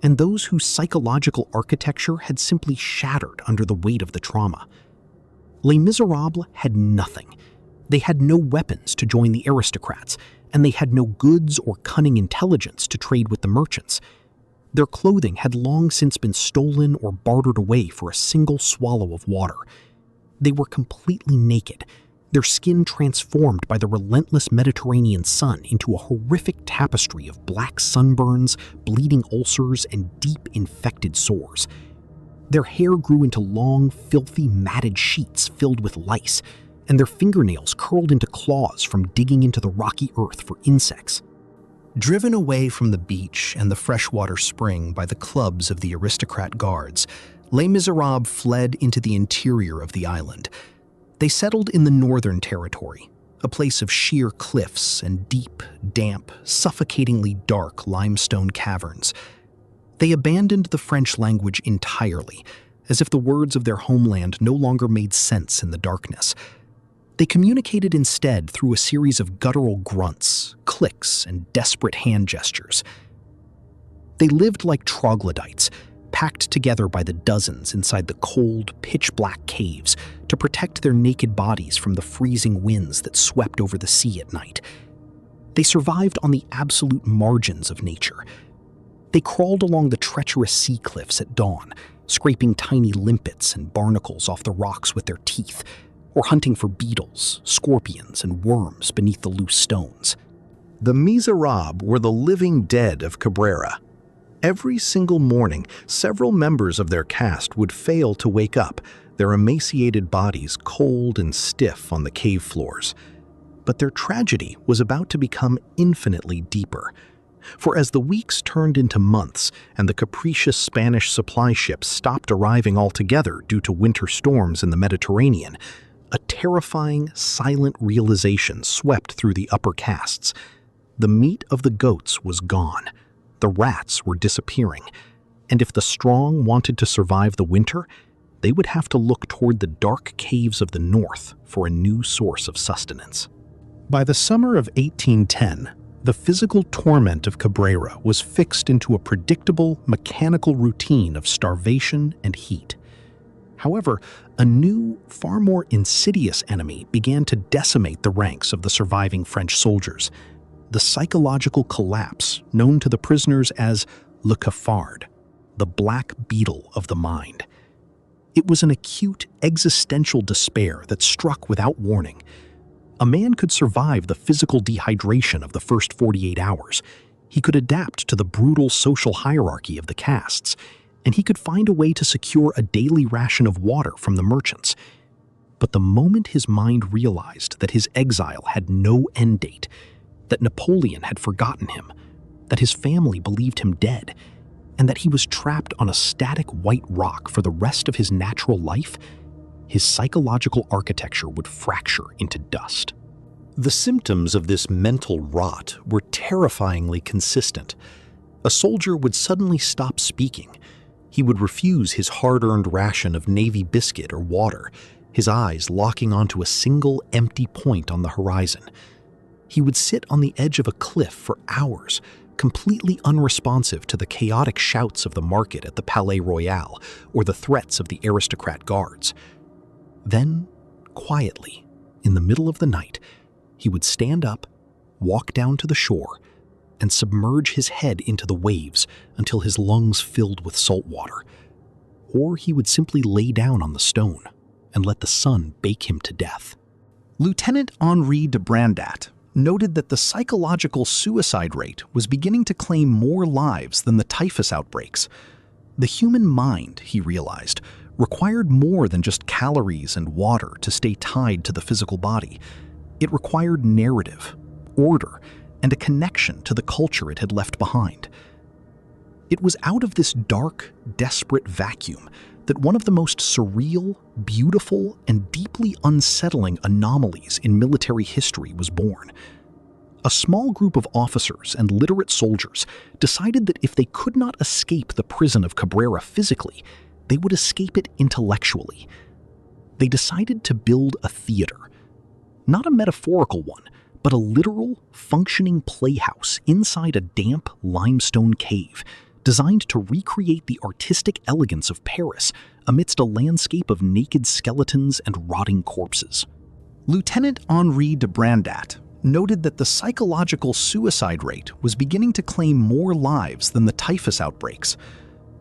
B: and those whose psychological architecture had simply shattered under the weight of the trauma. Les Misérables had nothing. They had no weapons to join the aristocrats, and they had no goods or cunning intelligence to trade with the merchants. Their clothing had long since been stolen or bartered away for a single swallow of water. They were completely naked, their skin transformed by the relentless Mediterranean sun into a horrific tapestry of black sunburns, bleeding ulcers, and deep infected sores. Their hair grew into long, filthy, matted sheets filled with lice, and their fingernails curled into claws from digging into the rocky earth for insects. Driven away from the beach and the freshwater spring by the clubs of the aristocrat guards, Les Misérables fled into the interior of the island. They settled in the northern territory, a place of sheer cliffs and deep, damp, suffocatingly dark limestone caverns. They abandoned the French language entirely, as if the words of their homeland no longer made sense in the darkness. They communicated instead through a series of guttural grunts, clicks, and desperate hand gestures. They lived like troglodytes, packed together by the dozens inside the cold, pitch-black caves to protect their naked bodies from the freezing winds that swept over the sea at night. They survived on the absolute margins of nature.
A: They crawled along the treacherous sea cliffs at dawn, scraping tiny limpets and barnacles off the rocks with their teeth, or hunting for beetles, scorpions, and worms beneath the loose stones.
B: The Miserables were the living dead of Cabrera. Every single morning, several members of their cast would fail to wake up, their emaciated bodies cold and stiff on the cave floors. But their tragedy was about to become infinitely deeper. For as the weeks turned into months and the capricious Spanish supply ships stopped arriving altogether due to winter storms in the Mediterranean, a terrifying, silent realization swept through the upper castes. The meat of the goats was gone. The rats were disappearing. And if the strong wanted to survive the winter, they would have to look toward the dark caves of the north for a new source of sustenance. By the summer of 1810, the physical torment of Cabrera was fixed into a predictable, mechanical routine of starvation and heat. However, a new, far more insidious enemy began to decimate the ranks of the surviving French soldiers: the psychological collapse known to the prisoners as le cafard, the black beetle of the mind. It was an acute, existential despair that struck without warning. A man could survive the physical dehydration of the first 48 hours. He could adapt to the brutal social hierarchy of the castes, and he could find a way to secure a daily ration of water from the merchants. But the moment his mind realized that his exile had no end date, that Napoleon had forgotten him, that his family believed him dead, and that he was trapped on a static white rock for the rest of his natural life, his psychological architecture would fracture into dust. The symptoms of this mental rot were terrifyingly consistent. A soldier would suddenly stop speaking. He would refuse his hard-earned ration of Navy biscuit or water, his eyes locking onto a single empty point on the horizon. He would sit on the edge of a cliff for hours, completely unresponsive to the chaotic shouts of the market at the Palais Royal or the threats of the aristocrat guards. Then, quietly, in the middle of the night, he would stand up, walk down to the shore, and submerge his head into the waves until his lungs filled with salt water. Or he would simply lay down on the stone and let the sun bake him to death. Lieutenant Henri de Brandat noted that the psychological suicide rate was beginning to claim more lives than the typhus outbreaks. The human mind, he realized, required more than just calories and water to stay tied to the physical body. It required narrative, order, and a connection to the culture it had left behind. It was out of this dark, desperate vacuum that one of the most surreal, beautiful, and deeply unsettling anomalies in military history was born. A small group of officers and literate soldiers decided that if they could not escape the prison of Cabrera physically, they would escape it intellectually. They decided to build a theater. Not a metaphorical one, but a literal, functioning playhouse inside a damp limestone cave, designed to recreate the artistic elegance of Paris amidst a landscape of naked skeletons and rotting corpses. Lieutenant Henri de Brandat noted that the psychological suicide rate was beginning to claim more lives than the typhus outbreaks.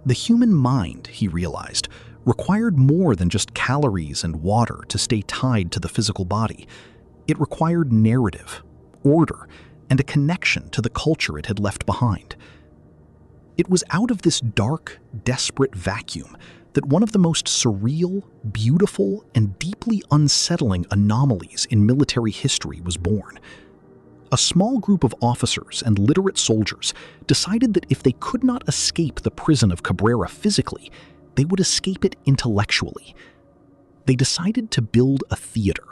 B: The human mind, he realized, required more than just calories and water to stay tied to the physical body. It required narrative, order, and a connection to the culture it had left behind. It was out of this dark, desperate vacuum that one of the most surreal, beautiful, and deeply unsettling anomalies in military history was born. A small group of officers and literate soldiers decided that if they could not escape the prison of Cabrera physically, they would escape it intellectually. They decided to build a theater.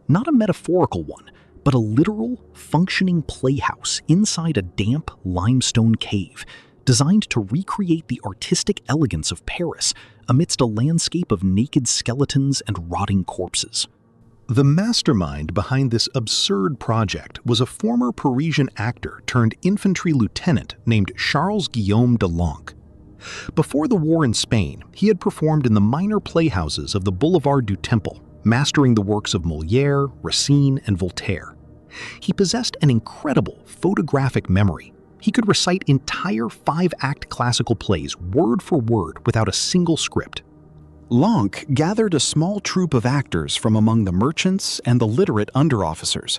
B: Not a metaphorical one, but a literal, functioning playhouse inside a damp limestone cave, designed to recreate the artistic elegance of Paris amidst a landscape of naked skeletons and rotting corpses. The mastermind behind this absurd project was a former Parisian actor turned infantry lieutenant named Charles-Guillaume Delanque. Before the war in Spain, he had performed in the minor playhouses of the Boulevard du Temple, mastering the works of Molière, Racine, and Voltaire. He possessed an incredible photographic memory. He could recite entire 5-act classical plays word for word without a single script.
C: Lonck gathered a small troupe of actors from among the merchants and the literate underofficers.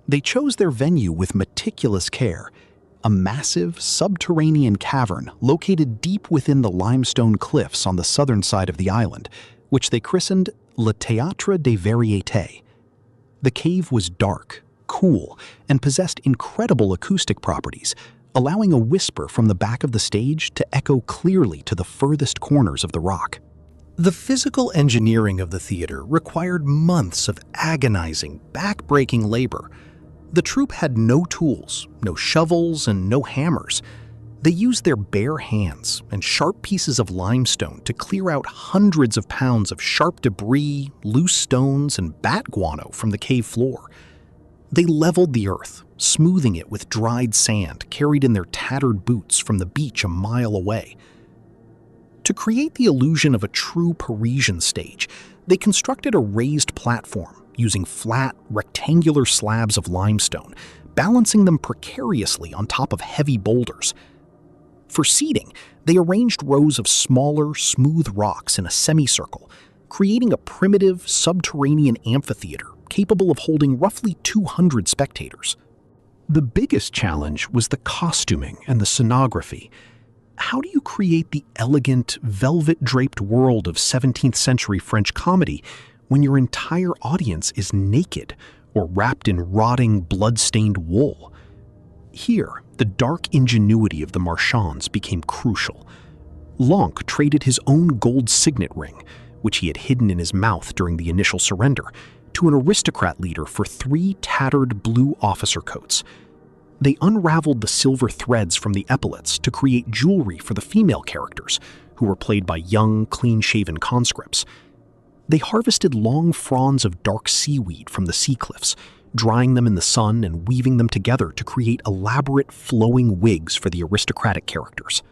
C: They chose their venue with meticulous care, a massive subterranean cavern located deep within the limestone cliffs on the southern side of the island, which they christened Le Théâtre des Variétés. The cave was dark, cool, and possessed incredible acoustic properties, allowing a whisper from the back of the stage to echo clearly to the furthest corners of the rock.
A: The physical engineering of the theater required months of agonizing, back-breaking labor. The troupe had no tools, no shovels, and no hammers. They used their bare hands and sharp pieces of limestone to clear out hundreds of pounds of sharp debris, loose stones, and bat guano from the cave floor. They leveled the earth, smoothing it with dried sand carried in their tattered boots from the beach a mile away. To create the illusion of a true Parisian stage, they constructed a raised platform using flat, rectangular slabs of limestone, balancing them precariously on top of heavy boulders. For seating, they arranged rows of smaller, smooth rocks in a semicircle, creating a primitive, subterranean amphitheater capable of holding roughly 200 spectators.
B: The biggest challenge was the costuming and the scenography. How do you create the elegant, velvet-draped world of 17th century French comedy when your entire audience is naked or wrapped in rotting, blood-stained wool? Here, the dark ingenuity of the marchands became crucial. Lonck traded his own gold signet ring, which he had hidden in his mouth during the initial surrender, to an aristocrat leader for 3 tattered blue officer coats. They unraveled the silver threads from the epaulets to create jewelry for the female characters, who were played by young, clean-shaven conscripts. They harvested long fronds of dark seaweed from the sea cliffs, drying them in the sun and weaving them together to create elaborate flowing wigs for the aristocratic characters.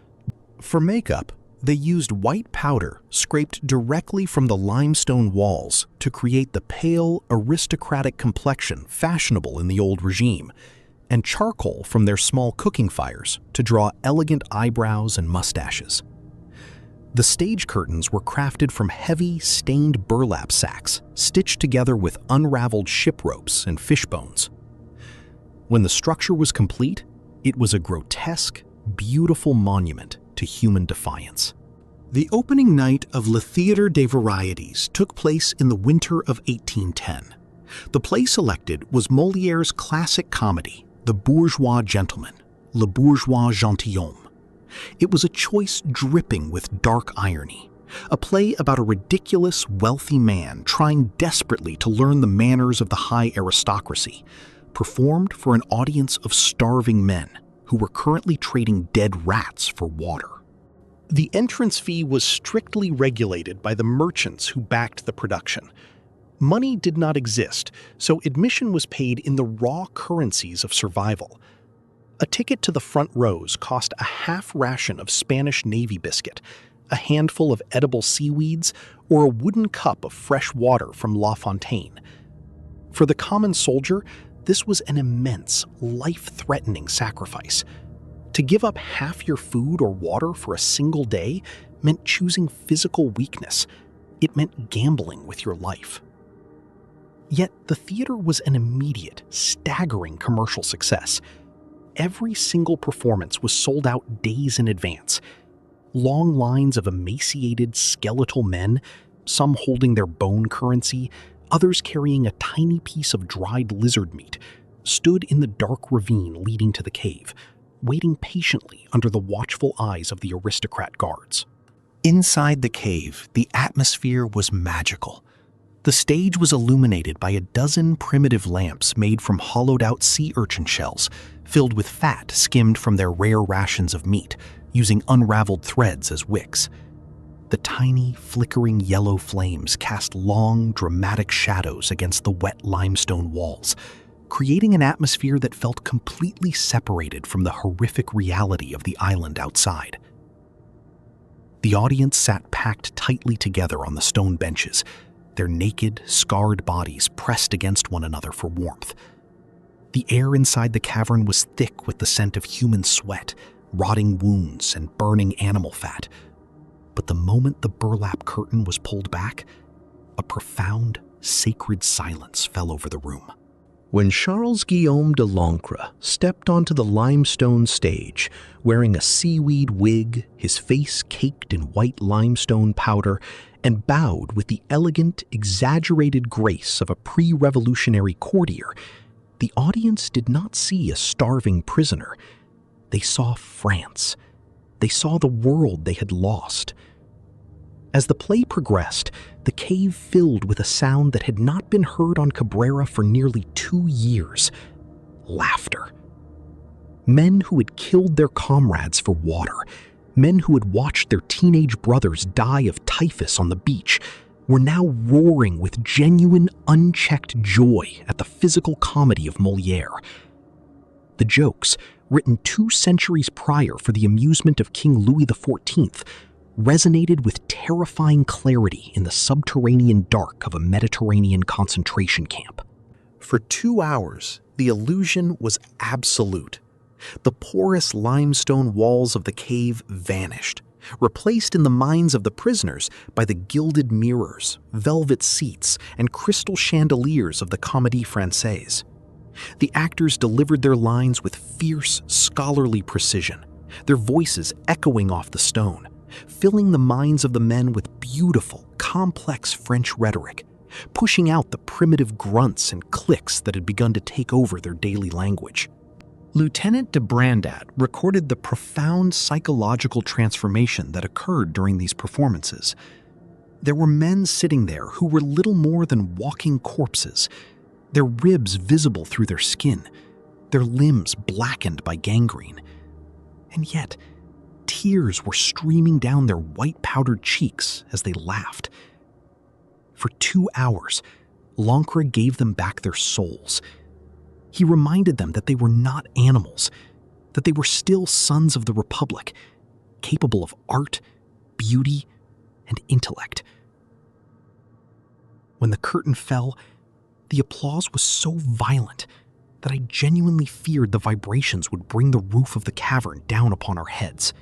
A: For makeup, they used white powder scraped directly from the limestone walls to create the pale, aristocratic complexion fashionable in the old regime, and charcoal from their small cooking fires to draw elegant eyebrows and mustaches. The stage curtains were crafted from heavy, stained burlap sacks, stitched together with unraveled ship ropes and fish bones. When the structure was complete, it was a grotesque, beautiful monument to human defiance. The opening night of Le Théâtre des Variétés took place in the winter of 1810. The play selected was Molière's classic comedy, The Bourgeois Gentleman, Le Bourgeois Gentilhomme. It was a choice dripping with dark irony, a play about a ridiculous, wealthy man trying desperately to learn the manners of the high aristocracy, performed for an audience of starving men who were currently trading dead rats for water. The entrance fee was strictly regulated by the merchants who backed the production. Money did not exist, so admission was paid in the raw currencies of survival. A ticket to the front rows cost a half ration of Spanish Navy biscuit, a handful of edible seaweeds, or a wooden cup of fresh water from La Fontaine. For the common soldier, this was an immense, life-threatening sacrifice. To give up half your food or water for a single day meant choosing physical weakness. It meant gambling with your life. Yet the theater was an immediate, staggering commercial success. Every single performance was sold out days in advance. Long lines of emaciated, skeletal men, some holding their bone currency, others carrying a tiny piece of dried lizard meat, stood in the dark ravine leading to the cave, waiting patiently under the watchful eyes of the aristocrat guards. Inside the cave, the atmosphere was magical. The stage was illuminated by a dozen primitive lamps made from hollowed-out sea urchin shells, filled with fat skimmed from their rare rations of meat, using unraveled threads as wicks. The tiny, flickering yellow flames cast long, dramatic shadows against the wet limestone walls, creating an atmosphere that felt completely separated from the horrific reality of the island outside. The audience sat packed tightly together on the stone benches, their naked, scarred bodies pressed against one another for warmth.
B: The air inside the cavern was thick with the scent of human sweat, rotting wounds, and burning animal fat. But the moment the burlap curtain was pulled back, a profound, sacred silence fell over the room.
A: When Charles-Guillaume de Lancre stepped onto the limestone stage, wearing a seaweed wig, his face caked in white limestone powder, and bowed with the elegant, exaggerated grace of a pre-revolutionary courtier, the audience did not see a starving prisoner. They saw France. They saw the world they had lost. As the play progressed, the cave filled with a sound that had not been heard on Cabrera for nearly 2 years: laughter. Men who had killed their comrades for water, men who had watched their teenage brothers die of typhus on the beach, were now roaring with genuine, unchecked joy at the physical comedy of Molière. The jokes, written 2 centuries prior for the amusement of King Louis XIV, resonated with terrifying clarity in the subterranean dark of a Mediterranean concentration camp.
B: For 2 hours, the illusion was absolute. The porous limestone walls of the cave vanished, replaced in the minds of the prisoners by the gilded mirrors, velvet seats, and crystal chandeliers of the Comédie Française. The actors delivered their lines with fierce, scholarly precision, their voices echoing off the stone, filling the minds of the men with beautiful, complex French rhetoric, pushing out the primitive grunts and clicks that had begun to take over their daily language. Lieutenant de Brandat recorded the profound psychological transformation that occurred during these performances. There were men sitting there who were little more than walking corpses, their ribs visible through their skin, their limbs blackened by gangrene. And yet, tears were streaming down their white-powdered cheeks as they laughed. For 2 hours, Lancre gave them back their souls. He reminded them that they were not animals, that they were still sons of the Republic, capable of art, beauty, and intellect. When the curtain fell, the applause was so violent that I genuinely feared the vibrations would bring the roof of the cavern down upon our heads.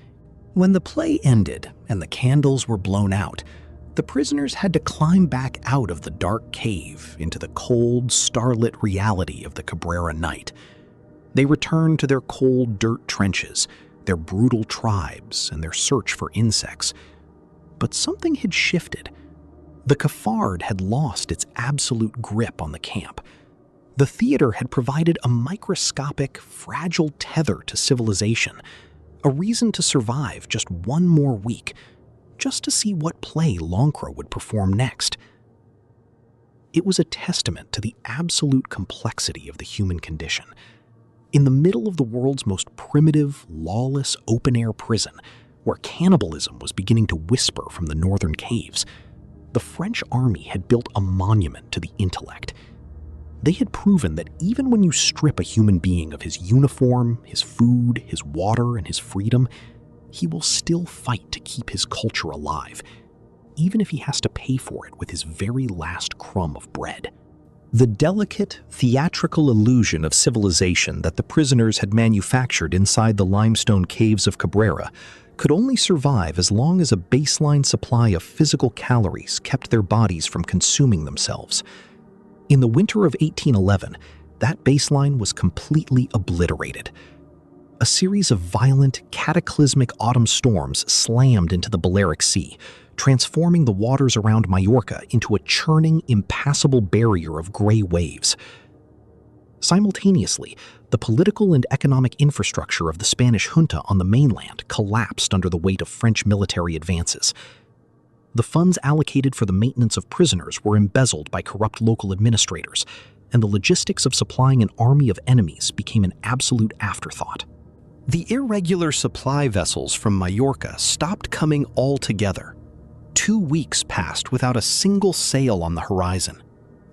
B: When the play ended and the candles were blown out, the prisoners had to climb back out of the dark cave into the cold, starlit reality of the Cabrera night. They returned to their cold dirt trenches, their brutal tribes, and their search for insects. But something had shifted. The cafard had lost its absolute grip on the camp. The theater had provided a microscopic, fragile tether to civilization, a reason to survive just 1 more week, just to see what play Lancre would perform next. It was a testament to the absolute complexity of the human condition. In the middle of the world's most primitive, lawless, open-air prison, where cannibalism was beginning to whisper from the northern caves, the French army had built a monument to the intellect. They had proven that even when you strip a human being of his uniform, his food, his water, and his freedom, he will still fight to keep his culture alive, even if he has to pay for it with his very last crumb of bread. The delicate, theatrical illusion of civilization that the prisoners had manufactured inside the limestone caves of Cabrera could only survive as long as a baseline supply of physical calories kept their bodies from consuming themselves. In the winter of 1811, that baseline was completely obliterated. A series of violent, cataclysmic autumn storms slammed into the Balearic Sea, transforming the waters around Majorca into a churning, impassable barrier of gray waves. Simultaneously, the political and economic infrastructure of the Spanish junta on the mainland collapsed under the weight of French military advances. The funds allocated for the maintenance of prisoners were embezzled by corrupt local administrators, and the logistics of supplying an army of enemies became an absolute afterthought. The irregular supply vessels from Majorca stopped coming altogether. 2 weeks passed without a single sail on the horizon.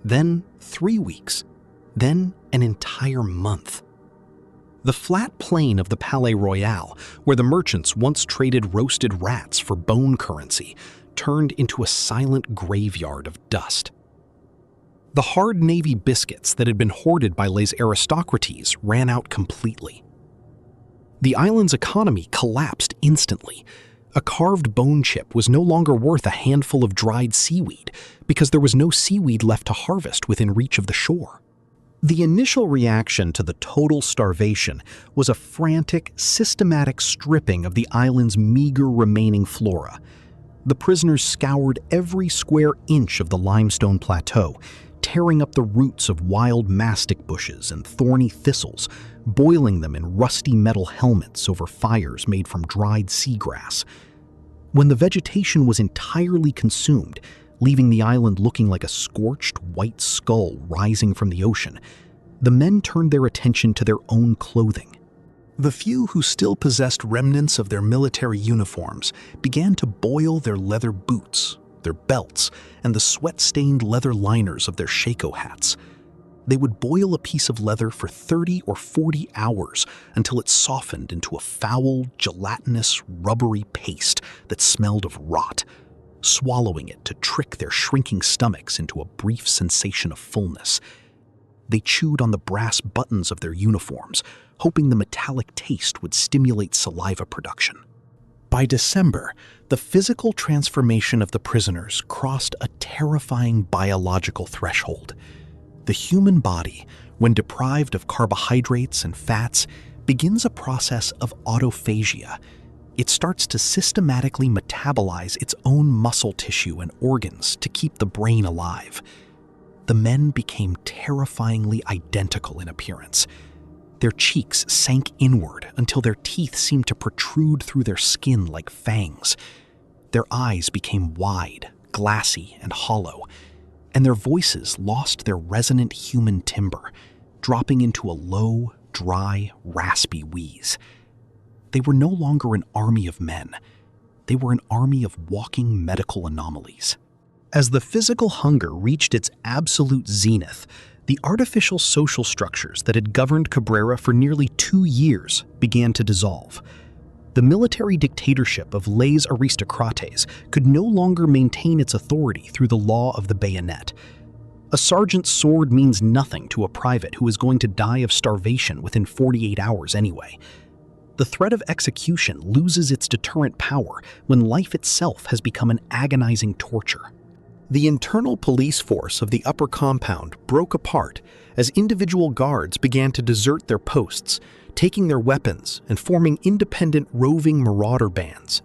B: Then 3 weeks. Then an entire month. The flat plain of the Palais Royal, where the merchants once traded roasted rats for bone currency, turned into a silent graveyard of dust. The hard navy biscuits that had been hoarded by les aristocrates ran out completely. The island's economy collapsed instantly. A carved bone chip was no longer worth a handful of dried seaweed because there was no seaweed left to harvest within reach of the shore. The initial reaction to the total starvation was a frantic, systematic stripping of the island's meager remaining flora. The prisoners scoured every square inch of the limestone plateau, tearing up the roots of wild mastic bushes and thorny thistles, boiling them in rusty metal helmets over fires made from dried seagrass. When the vegetation was entirely consumed, leaving the island looking like a scorched white skull rising from the ocean, the men turned their attention to their own clothing. The few who still possessed remnants of their military uniforms began to boil their leather boots, their belts, and the sweat-stained leather liners of their shako hats. They would boil a piece of leather for 30 or 40 hours until it softened into a foul, gelatinous, rubbery paste that smelled of rot, swallowing it to trick their shrinking stomachs into a brief sensation of fullness. They chewed on the brass buttons of their uniforms, hoping the metallic taste would stimulate saliva production. By December, the physical transformation of the prisoners crossed a terrifying biological threshold. The human body, when deprived of carbohydrates and fats, begins a process of autophagia. It starts to systematically metabolize its own muscle tissue and organs to keep the brain alive. The men became terrifyingly identical in appearance. Their cheeks sank inward until their teeth seemed to protrude through their skin like fangs. Their eyes became wide, glassy, and hollow, and their voices lost their resonant human timbre, dropping into a low, dry, raspy wheeze. They were no longer an army of men. They were an army of walking medical anomalies. As the physical hunger reached its absolute zenith, the artificial social structures that had governed Cabrera for nearly 2 years began to dissolve. The military dictatorship of les aristocrates could no longer maintain its authority through the law of the bayonet. A sergeant's sword means nothing to a private who is going to die of starvation within 48 hours anyway. The threat of execution loses its deterrent power when life itself has become an agonizing torture. The internal police force of the upper compound broke apart as individual guards began to desert their posts, taking their weapons and forming independent roving marauder bands.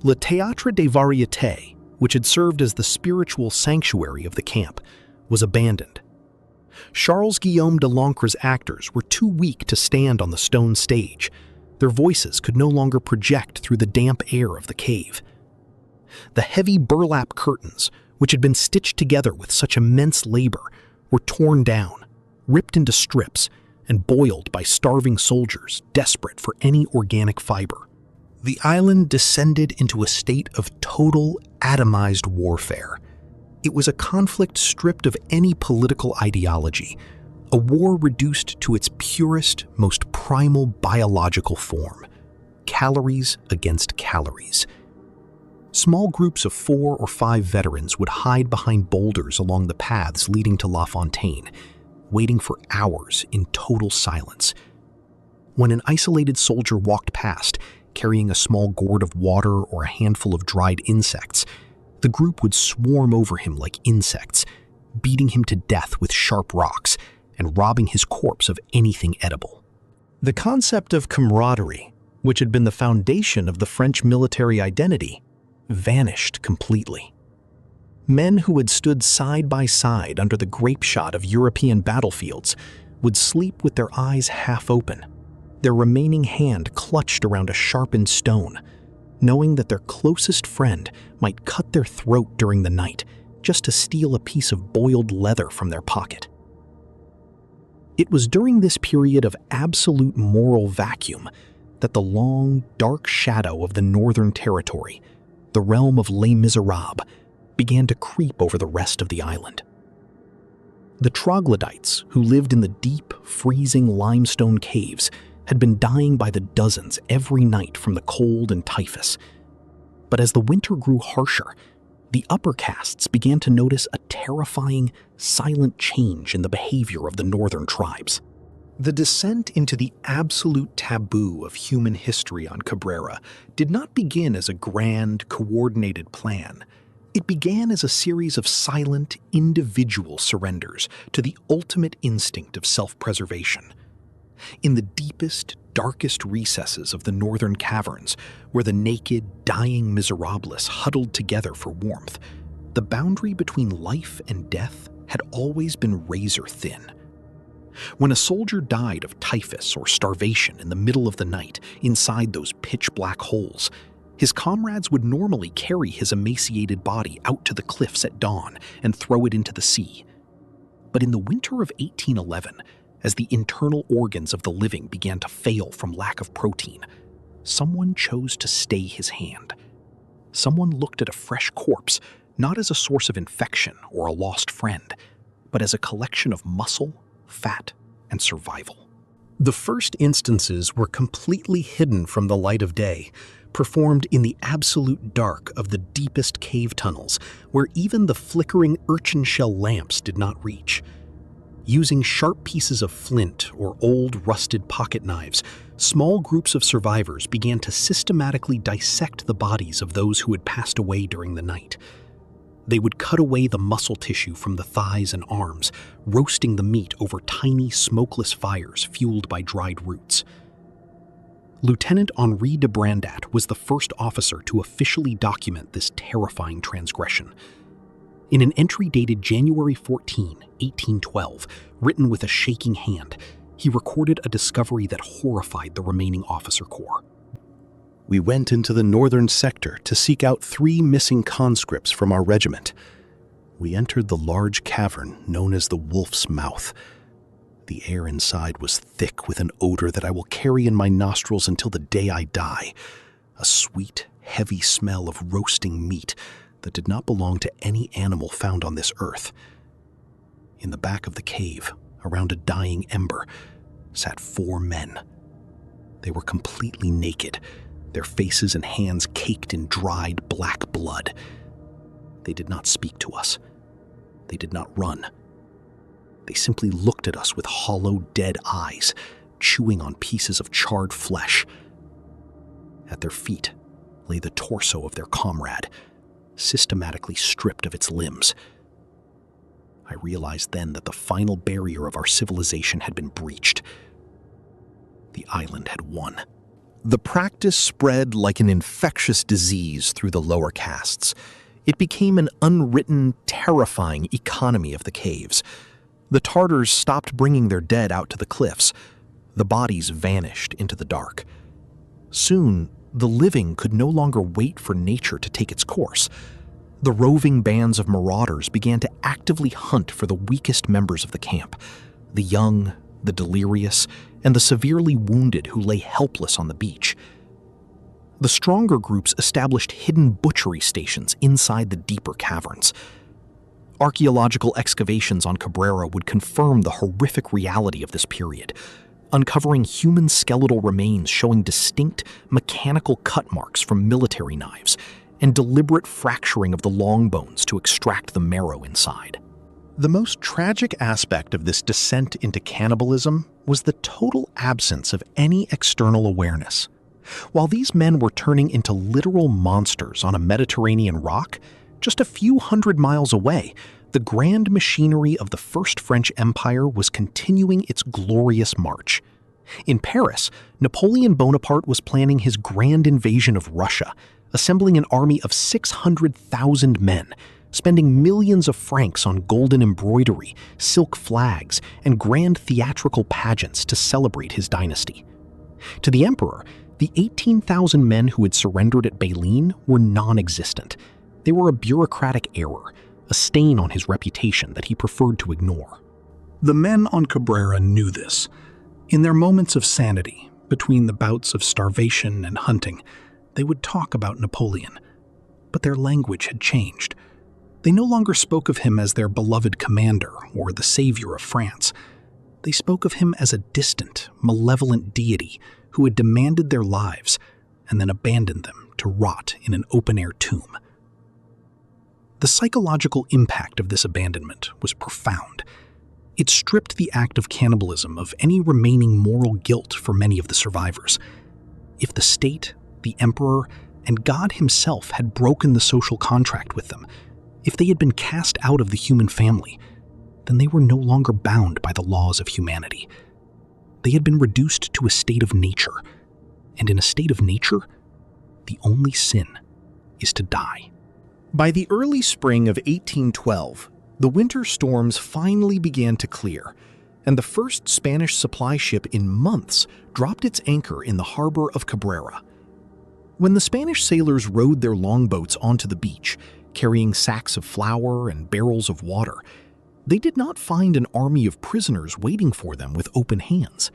B: Le Théâtre des Variétés, which had served as the spiritual sanctuary of the camp, was abandoned. Charles-Guillaume de Lancre's actors were too weak to stand on the stone stage. Their voices could no longer project through the damp air of the cave. The heavy burlap curtains, which had been stitched together with such immense labor, were torn down, ripped into strips, and boiled by starving soldiers desperate for any organic fiber. The island descended into a state of total, atomized warfare. It was a conflict stripped of any political ideology, a war reduced to its purest, most primal biological form: calories against calories. Small groups of 4 or 5 veterans would hide behind boulders along the paths leading to La Fontaine, waiting for hours in total silence. When an isolated soldier walked past, carrying a small gourd of water or a handful of dried insects, the group would swarm over him like insects, beating him to death with sharp rocks and robbing his corpse of anything edible. The concept of camaraderie, which had been the foundation of the French military identity, vanished completely. Men who had stood side by side under the grape shot of European battlefields would sleep with their eyes half open, their remaining hand clutched around a sharpened stone, knowing that their closest friend might cut their throat during the night just to steal a piece of boiled leather from their pocket. It was during this period of absolute moral vacuum that the long, dark shadow of the Northern Territory, the realm of Les Miserables, began to creep over the rest of the island. The troglodytes who lived in the deep, freezing limestone caves had been dying by the dozens every night from the cold and typhus. But as the winter grew harsher, The upper castes began to notice a terrifying, silent change in the behavior of the northern tribes.
A: The descent into the absolute taboo of human history on Cabrera did not begin as a grand, coordinated plan. It began as a series of silent, individual surrenders to the ultimate instinct of self-preservation. In the deepest, darkest recesses of the northern caverns, where the naked, dying miserables huddled together for warmth, the boundary between life and death had always been razor-thin. When a soldier died of typhus or starvation in the middle of the night inside those pitch-black holes, his comrades would normally carry his emaciated body out to the cliffs at dawn and throw it into the sea. But in the winter of 1811, as the internal organs of the living began to fail from lack of protein, someone chose to stay his hand. Someone looked at a fresh corpse not as a source of infection or a lost friend, but as a collection of muscle, fat, and survival.
B: The first instances were completely hidden from the light of day, performed in the absolute dark of the deepest cave tunnels, where even the flickering urchin shell lamps did not reach. Using sharp pieces of flint or old rusted pocket knives, small groups of survivors began to systematically dissect the bodies of those who had passed away during the night. They would cut away the muscle tissue from the thighs and arms, roasting the meat over tiny, smokeless fires fueled by dried roots. Lieutenant Henri de Brandat was the first officer to officially document this terrifying transgression. In an entry dated January 14, 1812, written with a shaking hand, he recorded a discovery that horrified the remaining officer corps.
C: We went into the northern sector to seek out 3 missing conscripts from our regiment. We entered the large cavern known as the Wolf's Mouth. The air inside was thick with an odor that I will carry in my nostrils until the day I die. A sweet, heavy smell of roasting meat that did not belong to any animal found on this earth. In the back of the cave, around a dying ember, sat 4 men. They were completely naked, their faces and hands caked in dried black blood. They did not speak to us. They did not run. They simply looked at us with hollow, dead eyes, chewing on pieces of charred flesh. At their feet lay the torso of their comrade, systematically stripped of its limbs. I realized then that the final barrier of our civilization had been breached. The island had won. The practice spread like an infectious disease through the lower castes. It became an unwritten, terrifying economy of the caves. The Tartars stopped bringing their dead out to the cliffs. The bodies vanished into the dark. Soon, the living could no longer wait for nature to take its course. The roving bands of marauders began to actively hunt for the weakest members of the camp, the young, the delirious, and the severely wounded who lay helpless on the beach. The stronger groups established hidden butchery stations inside the deeper caverns. Archaeological excavations on Cabrera would confirm the horrific reality of this period, uncovering human skeletal remains showing distinct mechanical cut marks from military knives and deliberate fracturing of the long bones to extract the marrow inside. The most tragic aspect of this descent into cannibalism was the total absence of any external awareness. While these men were turning into literal monsters on a Mediterranean rock, just a few hundred miles away, the grand machinery of the First French Empire was continuing its glorious march. In Paris, Napoleon Bonaparte was planning his grand invasion of Russia, assembling an army of 600,000 men, spending millions of francs on golden embroidery, silk flags, and grand theatrical pageants to celebrate his dynasty. To the emperor, the 18,000 men who had surrendered at Bailén were non-existent. They were a bureaucratic error, a stain on his reputation that he preferred to ignore.
B: The men on Cabrera knew this. In their moments of sanity, between the bouts of starvation and hunting, they would talk about Napoleon. But their language had changed. They no longer spoke of him as their beloved commander or the savior of France. They spoke of him as a distant, malevolent deity who had demanded their lives and then abandoned them to rot in an open-air tomb. The psychological impact of this abandonment was profound. It stripped the act of cannibalism of any remaining moral guilt for many of the survivors. If the state, the emperor, and God himself had broken the social contract with them, if they had been cast out of the human family, then they were no longer bound by the laws of humanity. They had been reduced to a state of nature, and in a state of nature, the only sin is to die. By the early spring of 1812, the winter storms finally began to clear, and the first Spanish supply ship in months dropped its anchor in the harbor of Cabrera. When the Spanish sailors rowed their longboats onto the beach, carrying sacks of flour and barrels of water, they did not find an army of prisoners waiting for them with open hands.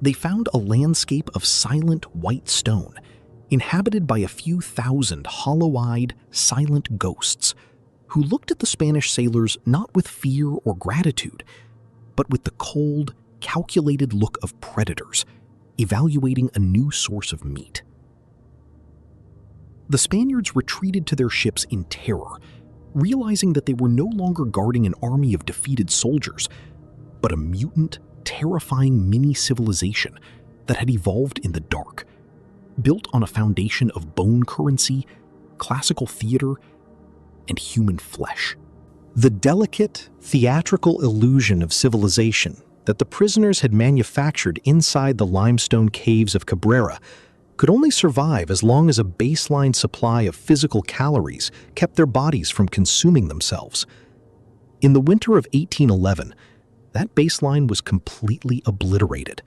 B: They found a landscape of silent white stone, inhabited by a few thousand hollow-eyed, silent ghosts, who looked at the Spanish sailors not with fear or gratitude, but with the cold, calculated look of predators, evaluating a new source of meat. The Spaniards retreated to their ships in terror, realizing that they were no longer guarding an army of defeated soldiers, but a mutant, terrifying mini-civilization that had evolved in the dark, built on a foundation of bone currency, classical theater, and human flesh. The delicate, theatrical illusion of civilization that the prisoners had manufactured inside the limestone caves of Cabrera could only survive as long as a baseline supply of physical calories kept their bodies from consuming themselves. In the winter of 1811, that baseline was completely obliterated.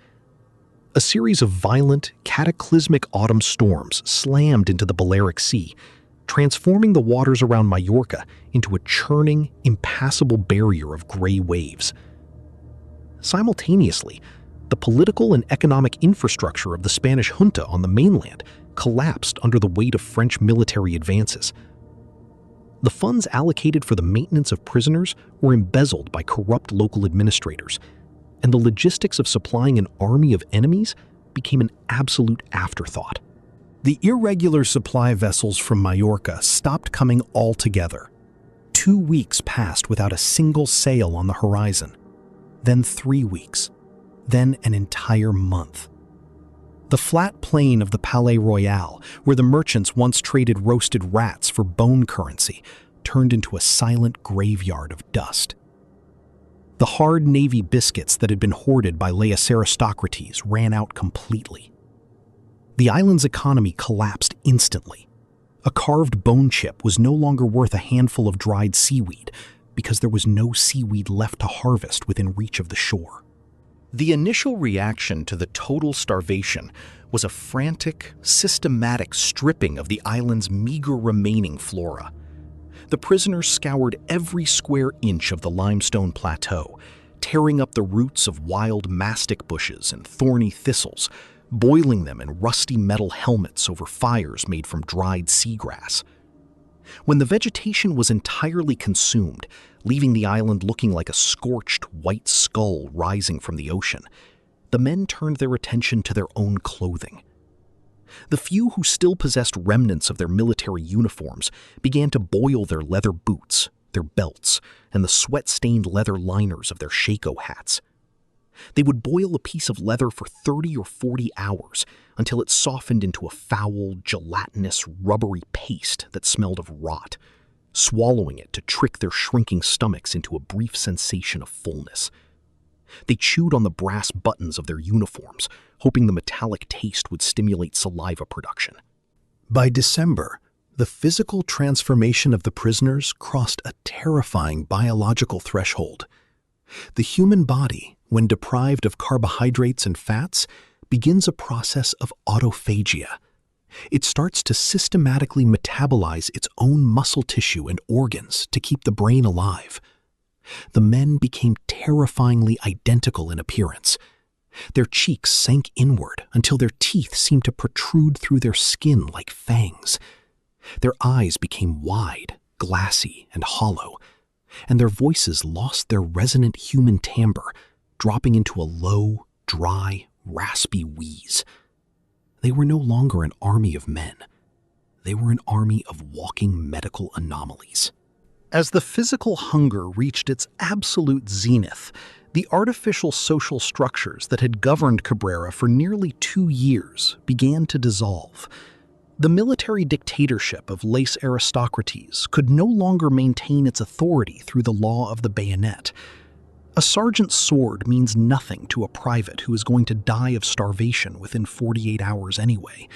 B: A series of violent, cataclysmic autumn storms slammed into the Balearic Sea, transforming the waters around Majorca into a churning, impassable barrier of gray waves. Simultaneously, the political and economic infrastructure of the Spanish junta on the mainland collapsed under the weight of French military advances. The funds allocated for the maintenance of prisoners were embezzled by corrupt local administrators, and the logistics of supplying an army of enemies became an absolute afterthought. The irregular supply vessels from Majorca stopped coming altogether. 2 weeks passed without a single sail on the horizon, then 3 weeks, then an entire month. The flat plain of the Palais Royal, where the merchants once traded roasted rats for bone currency, turned into a silent graveyard of dust. The hard navy biscuits that had been hoarded by Laos aristocracies ran out completely. The island's economy collapsed instantly. A carved bone chip was no longer worth a handful of dried seaweed because there was no seaweed left to harvest within reach of the shore. The initial reaction to the total starvation was a frantic, systematic stripping of the island's meager remaining flora. The prisoners scoured every square inch of the limestone plateau, tearing up the roots of wild mastic bushes and thorny thistles, boiling them in rusty metal helmets over fires made from dried seagrass. When the vegetation was entirely consumed, leaving the island looking like a scorched white skull rising from the ocean, the men turned their attention to their own clothing. The few who still possessed remnants of their military uniforms began to boil their leather boots, their belts, and the sweat-stained leather liners of their shako hats. They would boil a piece of leather for 30 or 40 hours until it softened into a foul, gelatinous, rubbery paste that smelled of rot, swallowing it to trick their shrinking stomachs into a brief sensation of fullness. They chewed on the brass buttons of their uniforms, hoping the metallic taste would stimulate saliva production. By December, the physical transformation of the prisoners crossed a terrifying biological threshold. The human body, when deprived of carbohydrates and fats, begins a process of autophagia. It starts to systematically metabolize its own muscle tissue and organs to keep the brain alive. The men became terrifyingly identical in appearance. Their cheeks sank inward until their teeth seemed to protrude through their skin like fangs. Their eyes became wide, glassy, and hollow, and their voices lost their resonant human timbre, dropping into a low, dry, raspy wheeze. They were no longer an army of men. They were an army of walking medical anomalies. As the physical hunger reached its absolute zenith, the artificial social structures that had governed Cabrera for nearly 2 years began to dissolve. The military dictatorship of lais aristocrates could no longer maintain its authority through the law of the bayonet. A sergeant's sword means nothing to a private who is going to die of starvation within 48 hours anyway.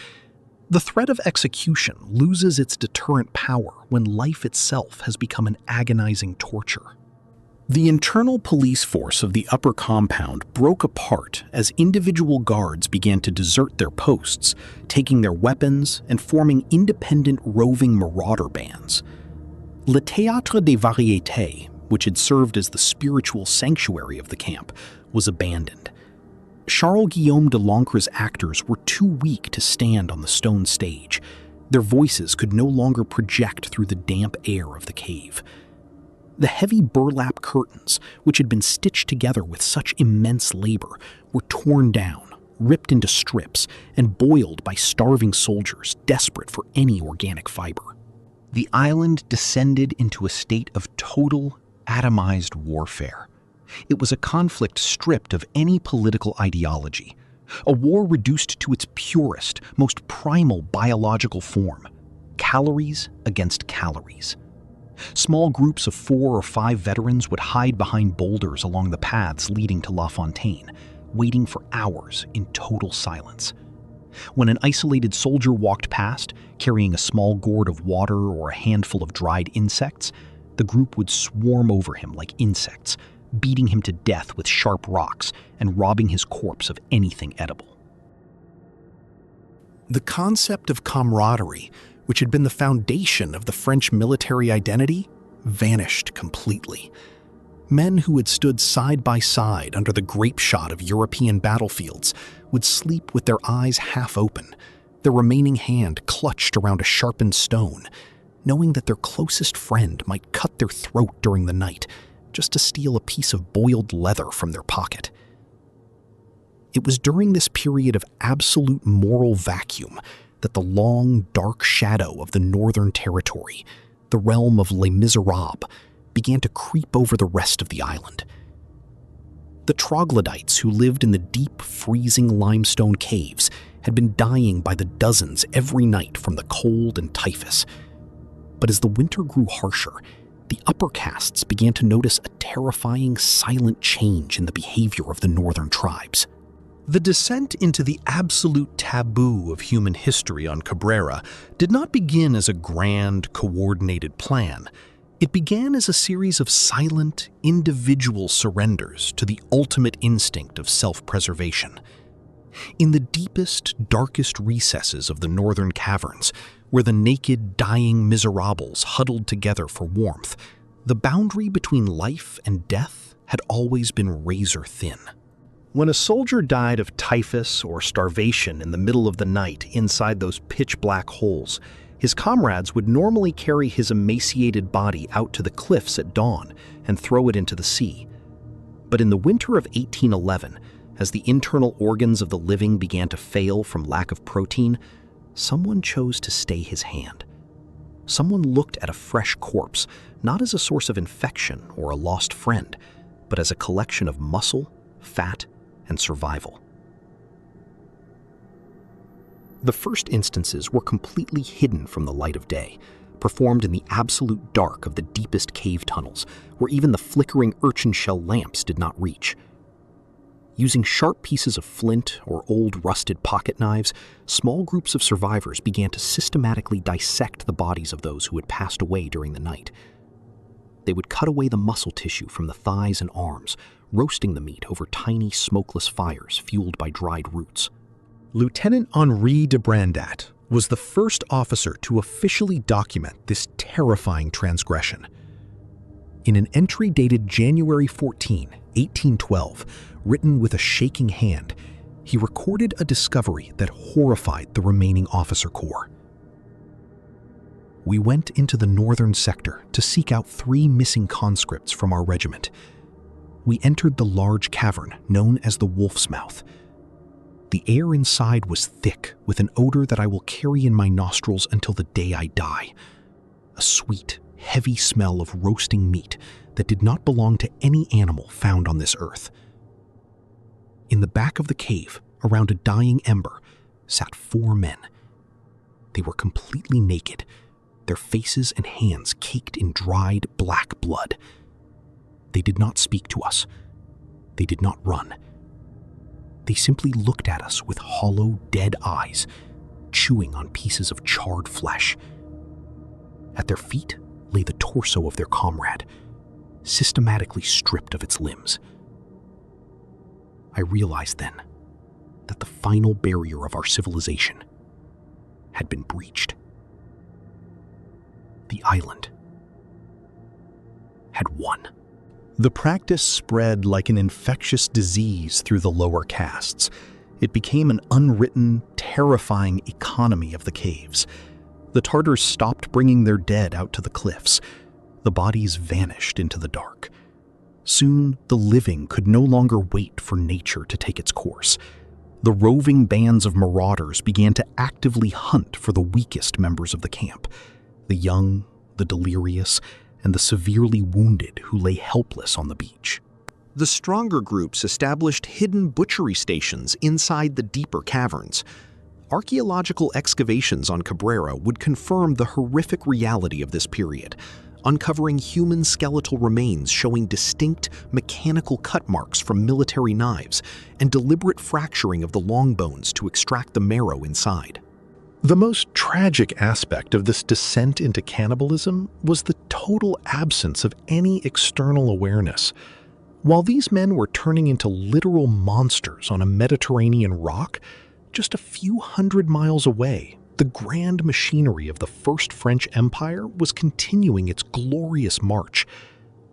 B: The threat of execution loses its deterrent power when life itself has become an agonizing torture. The internal police force of the upper compound broke apart as individual guards began to desert their posts, taking their weapons and forming independent roving marauder bands. Le Théâtre des Variétés, which had served as the spiritual sanctuary of the camp, was abandoned. Charles-Guillaume de Lancre's actors were too weak to stand on the stone stage. Their voices could no longer project through the damp air of the cave. The heavy burlap curtains, which had been stitched together with such immense labor, were torn down, ripped into strips, and boiled by starving soldiers desperate for any organic fiber.
C: The island descended into a state of total, atomized warfare. It was a conflict stripped of any political ideology, a war reduced to its purest, most primal biological form, calories against calories. Small groups of 4 or 5 veterans would hide behind boulders along the paths leading to La Fontaine, waiting for hours in total silence. When an isolated soldier walked past, carrying a small gourd of water or a handful of dried insects, the group would swarm over him like insects, beating him to death with sharp rocks and robbing his corpse of anything edible.
B: The concept of camaraderie, which had been the foundation of the French military identity, vanished completely. Men who had stood side by side under the grape shot of European battlefields would sleep with their eyes half open, their remaining hand clutched around a sharpened stone, knowing that their closest friend might cut their throat during the night just to steal a piece of boiled leather from their pocket. It was during this period of absolute moral vacuum that the long, dark shadow of the Northern Territory, the realm of Les Miserables, began to creep over the rest of the island. The troglodytes who lived in the deep, freezing limestone caves had been dying by the dozens every night from the cold and typhus. But as the winter grew harsher, the upper castes began to notice a terrifying, silent change in the behavior of the northern tribes. The descent into the absolute taboo of human history on Cabrera did not begin as a grand, coordinated plan. It began as a series of silent, individual surrenders to the ultimate instinct of self-preservation. In the deepest, darkest recesses of the northern caverns, where the naked, dying miserables huddled together for warmth, the boundary between life and death had always been razor thin. When a soldier died of typhus or starvation in the middle of the night inside those pitch-black holes, his comrades would normally carry his emaciated body out to the cliffs at dawn and throw it into the sea. But in the winter of 1811, as the internal organs of the living began to fail from lack of protein, someone chose to stay his hand. Someone looked at a fresh corpse, not as a source of infection or a lost friend, but as a collection of muscle, fat, and survival. The first instances were completely hidden from the light of day, performed in the absolute dark of the deepest cave tunnels, where even the flickering urchin shell lamps did not reach. Using sharp pieces of flint or old rusted pocket knives, small groups of survivors began to systematically dissect the bodies of those who had passed away during the night. They would cut away the muscle tissue from the thighs and arms, roasting the meat over tiny, smokeless fires fueled by dried roots. Lieutenant Henri de Brandat was the first officer to officially document this terrifying transgression. In an entry dated January 14, 1812, written with a shaking hand, he recorded a discovery that horrified the remaining officer corps. We went into the northern sector to seek out 3 missing conscripts from our regiment. We entered the large cavern known as the Wolf's Mouth. The air inside was thick with an odor that I will carry in my nostrils until the day I die. A sweet, heavy smell of roasting meat that did not belong to any animal found on this earth. In the back of the cave, around a dying ember, sat 4 men. They were completely naked, their faces and hands caked in dried black blood. They did not speak to us. They did not run. They simply looked at us with hollow, dead eyes, chewing on pieces of charred flesh. At their feet lay the torso of their comrade, systematically stripped of its limbs. I realized then that the final barrier of our civilization had been breached. The island had won.
C: The practice spread like an infectious disease through the lower castes. It became an unwritten, terrifying economy of the caves. The Tartars stopped bringing their dead out to the cliffs. The bodies vanished into the dark. Soon, the living could no longer wait for nature to take its course. The roving bands of marauders began to actively hunt for the weakest members of the camp: the young, the delirious, and the severely wounded who lay helpless on the beach.
A: The stronger groups established hidden butchery stations inside the deeper caverns. Archaeological excavations on Cabrera would confirm the horrific reality of this period, uncovering human skeletal remains showing distinct mechanical cut marks from military knives and deliberate fracturing of the long bones to extract the marrow inside.
B: The most tragic aspect of this descent into cannibalism was the total absence of any external awareness. While these men were turning into literal monsters on a Mediterranean rock, just a few hundred miles away, the grand machinery of the First French Empire was continuing its glorious march.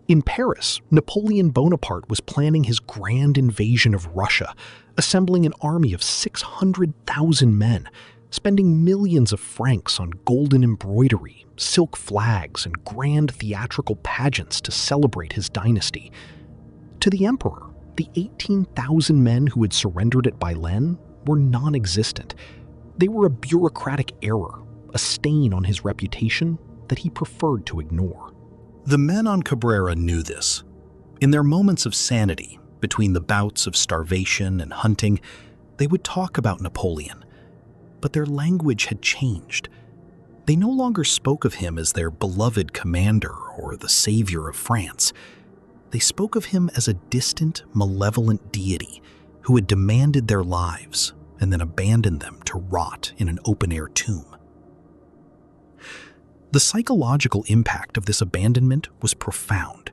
B: In Paris, Napoleon Bonaparte was planning his grand invasion of Russia, assembling an army of 600,000 men, spending millions of francs on golden embroidery, silk flags, and grand theatrical pageants to celebrate his dynasty. To the emperor, the 18,000 men who had surrendered at Bailén were non-existent. They were a bureaucratic error, a stain on his reputation that he preferred to ignore.
C: The men on Cabrera knew this. In their moments of sanity, between the bouts of starvation and hunting, they would talk about Napoleon. But their language had changed. They no longer spoke of him as their beloved commander or the savior of France. They spoke of him as a distant, malevolent deity who had demanded their lives and then abandoned them to rot in an open-air tomb. The psychological impact of this abandonment was profound.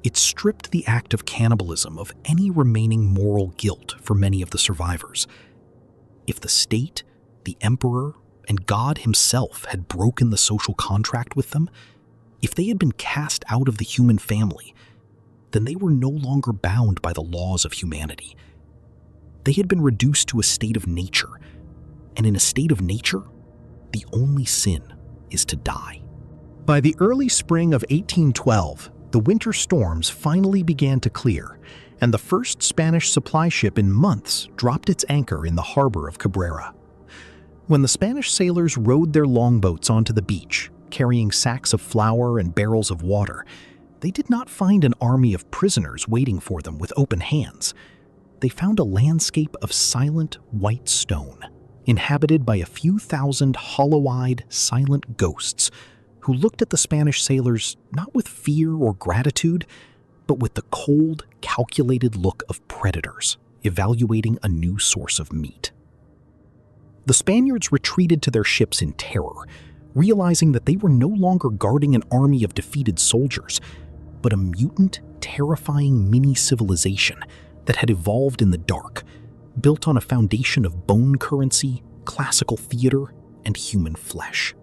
C: It stripped the act of cannibalism of any remaining moral guilt for many of the survivors. If the state, the emperor, and God himself had broken the social contract with them, if they had been cast out of the human family, then they were no longer bound by the laws of humanity. They had been reduced to a state of nature, and in a state of nature, the only sin is to die.
B: By the early spring of 1812, the winter storms finally began to clear, and the first Spanish supply ship in months dropped its anchor in the harbor of Cabrera. When the Spanish sailors rowed their longboats onto the beach, carrying sacks of flour and barrels of water, they did not find an army of prisoners waiting for them with open hands. They found a landscape of silent white stone, inhabited by a few thousand hollow-eyed, silent ghosts who looked at the Spanish sailors not with fear or gratitude, but with the cold, calculated look of predators evaluating a new source of meat. The Spaniards retreated to their ships in terror, realizing that they were no longer guarding an army of defeated soldiers, but a mutant, terrifying mini-civilization that had evolved in the dark, built on a foundation of bone currency, classical theater, and human flesh.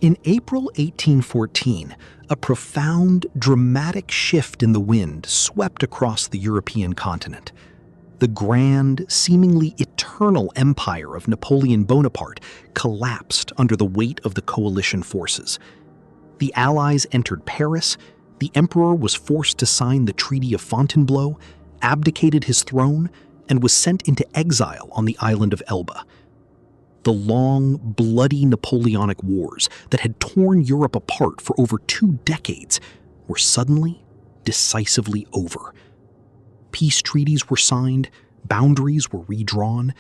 B: In April 1814, a profound, dramatic shift in the wind swept across the European continent. The grand, seemingly eternal empire of Napoleon Bonaparte collapsed under the weight of the coalition forces. The Allies entered Paris, the emperor was forced to sign the Treaty of Fontainebleau, abdicated his throne, and was sent into exile on the island of Elba. the long, bloody Napoleonic Wars that had torn Europe apart for over 2 decades were suddenly, decisively over. Peace treaties were signed, boundaries were redrawn,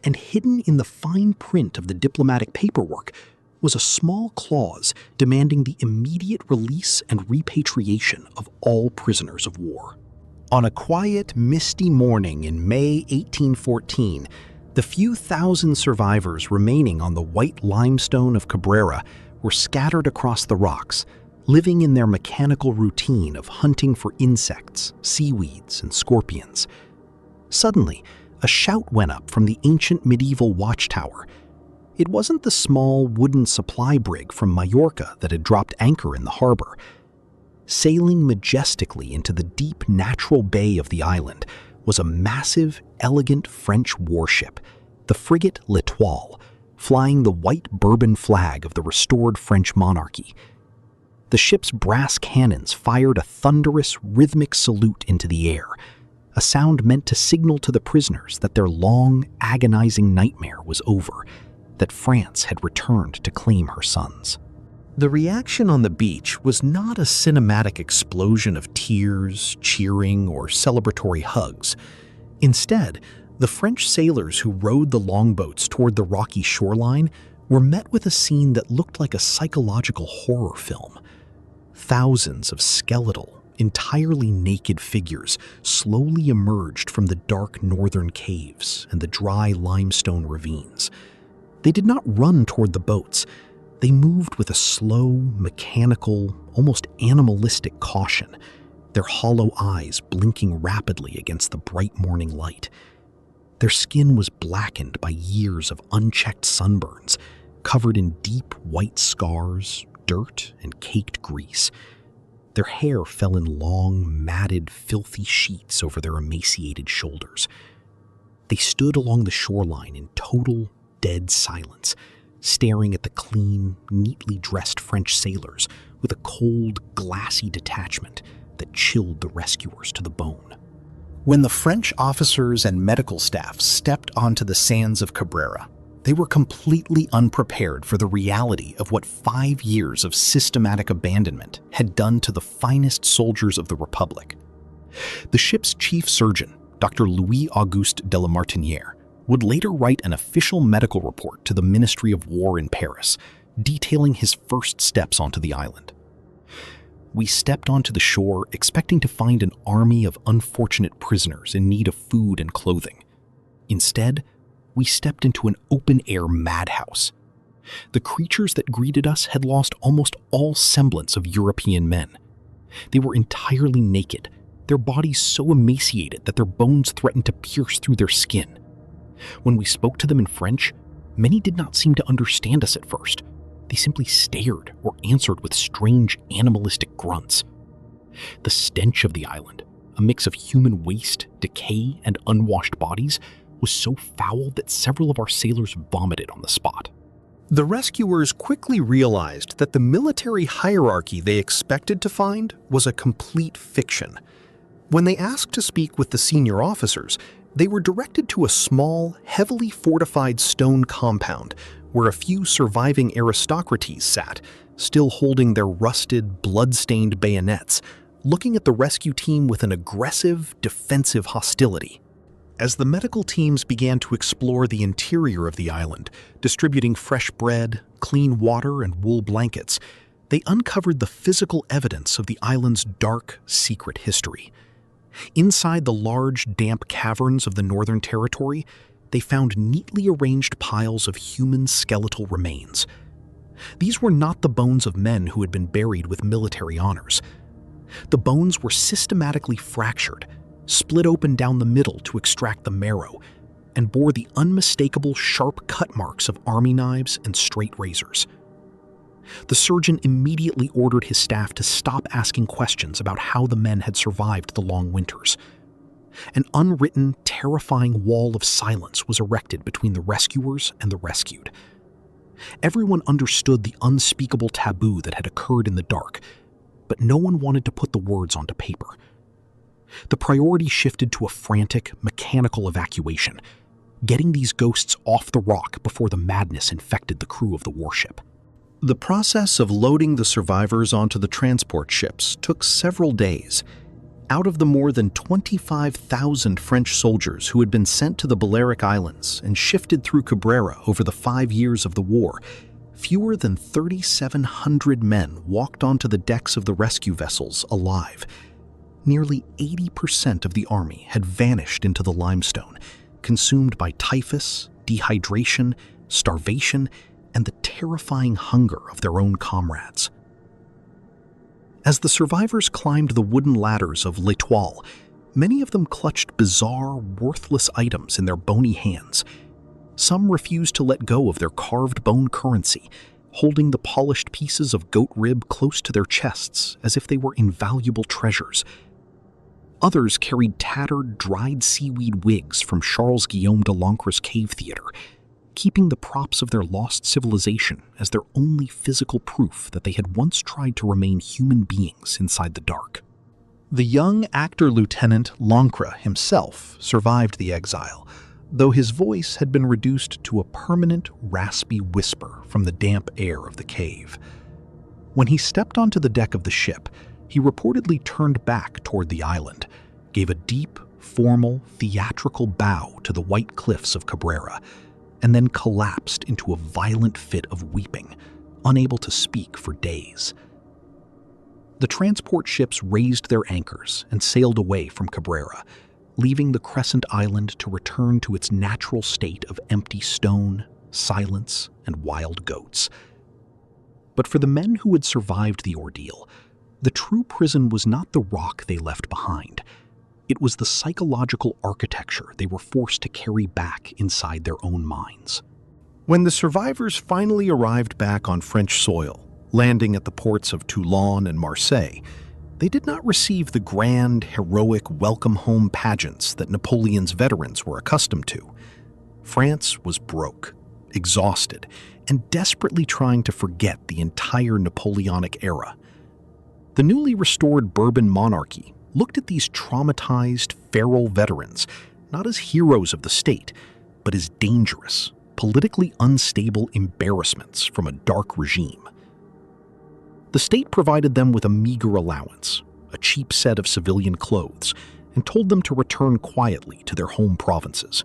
B: and hidden in the fine print of the diplomatic paperwork was a small clause demanding the immediate release and repatriation of all prisoners of war. On a quiet, misty morning in May 1814, the few thousand survivors remaining on the white limestone of Cabrera were scattered across the rocks, living in their mechanical routine of hunting for insects, seaweeds, and scorpions. Suddenly, a shout went up from the ancient medieval watchtower. It wasn't the small wooden supply brig from Majorca that had dropped anchor in the harbor. Sailing majestically into the deep natural bay of the island was a massive, elegant French warship, the frigate L'Étoile, flying the white Bourbon flag of the restored French monarchy. The ship's brass cannons fired a thunderous, rhythmic salute into the air, a sound meant to signal to the prisoners that their long, agonizing nightmare was over, that France had returned to claim her sons. The reaction on the beach was not a cinematic explosion of tears, cheering, or celebratory hugs. Instead, the French sailors who rowed the longboats toward the rocky shoreline were met with a scene that looked like a psychological horror film. Thousands of skeletal, entirely naked figures slowly emerged from the dark northern caves and the dry limestone ravines. They did not run toward the boats. They moved with a slow, mechanical, almost animalistic caution, their hollow eyes blinking rapidly against the bright morning light. Their skin was blackened by years of unchecked sunburns, covered in deep white scars, dirt, and caked grease. Their hair fell in long, matted, filthy sheets over their emaciated shoulders. They stood along the shoreline in total, dead silence, staring at the clean, neatly dressed French sailors with a cold, glassy detachment that chilled the rescuers to the bone. When the French officers and medical staff stepped onto the sands of Cabrera, they were completely unprepared for the reality of what 5 years of systematic abandonment had done to the finest soldiers of the Republic. The ship's chief surgeon, Dr. Louis-Auguste de la Martinière, would later write an official medical report to the Ministry of War in Paris, detailing his first steps onto the island. We stepped onto the shore expecting to find an army of unfortunate prisoners in need of food and clothing. Instead, we stepped into an open-air madhouse. The creatures that greeted us had lost almost all semblance of European men. They were entirely naked, their bodies so emaciated that their bones threatened to pierce through their skin. When we spoke to them in French, many did not seem to understand us at first. They simply stared or answered with strange animalistic grunts. The stench of the island, a mix of human waste, decay, and unwashed bodies, was so foul that several of our sailors vomited on the spot. The rescuers quickly realized that the military hierarchy they expected to find was a complete fiction. When they asked to speak with the senior officers, they were directed to a small, heavily fortified stone compound where a few surviving aristocracies sat, still holding their rusted, blood-stained bayonets, looking at the rescue team with an aggressive, defensive hostility. As the medical teams began to explore the interior of the island, distributing fresh bread, clean water, and wool blankets, they uncovered the physical evidence of the island's dark, secret history. Inside the large, damp caverns of the Northern Territory, they found neatly arranged piles of human skeletal remains. These were not the bones of men who had been buried with military honors. The bones were systematically fractured, split open down the middle to extract the marrow, and bore the unmistakable sharp cut marks of army knives and straight razors. The surgeon immediately ordered his staff to stop asking questions about how the men had survived the long winters. An unwritten, terrifying wall of silence was erected between the rescuers and the rescued. Everyone understood the unspeakable taboo that had occurred in the dark, but no one wanted to put the words onto paper. The priority shifted to a frantic, mechanical evacuation. getting these ghosts off the rock before the madness infected the crew of the warship. The process of loading the survivors onto the transport ships took several days. Out of the more than 25,000 French soldiers who had been sent to the Balearic Islands and shifted through Cabrera over the 5 years of the war, fewer than 3,700 men walked onto the decks of the rescue vessels alive. Nearly 80% of the army had vanished into the limestone, consumed by typhus, dehydration, starvation, and the terrifying hunger of their own comrades. As the survivors climbed the wooden ladders of L'Étoile, many of them clutched bizarre, worthless items in their bony hands. Some refused to let go of their carved bone currency, holding the polished pieces of goat rib close to their chests as if they were invaluable treasures. Others carried tattered, dried seaweed wigs from Charles Guillaume de Lancre's cave theater, keeping the props of their lost civilization as their only physical proof that they had once tried to remain human beings inside the dark. The young actor-lieutenant Lancre himself survived the exile, though his voice had been reduced to a permanent, raspy whisper from the damp air of the cave. When he stepped onto the deck of the ship, he reportedly turned back toward the island, gave a deep, formal, theatrical bow to the white cliffs of Cabrera, and then collapsed into a violent fit of weeping, unable to speak for days. The transport ships raised their anchors and sailed away from Cabrera, leaving the crescent island to return to its natural state of empty stone, silence, and wild goats. But for the men who had survived the ordeal, the true prison was not the rock they left behind. It was the psychological architecture they were forced to carry back inside their own minds. When the survivors finally arrived back on French soil, landing at the ports of Toulon and Marseille, they did not receive the grand, heroic welcome home pageants that Napoleon's veterans were accustomed to. France was broke, exhausted, and desperately trying to forget the entire Napoleonic era. The newly restored Bourbon monarchy looked at these traumatized, feral veterans not as heroes of the state, but as dangerous, politically unstable embarrassments from a dark regime. The state provided them with a meager allowance, a cheap set of civilian clothes, and told them to return quietly to their home provinces.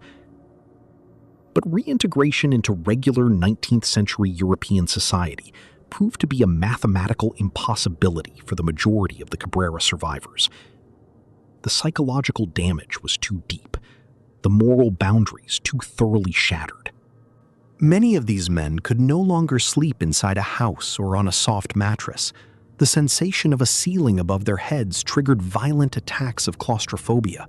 B: But reintegration into regular 19th century European society proved to be a mathematical impossibility for the majority of the Cabrera survivors. The psychological damage was too deep, the moral boundaries too thoroughly shattered. Many of these men could no longer sleep inside a house or on a soft mattress. The sensation of a ceiling above their heads triggered violent attacks of claustrophobia.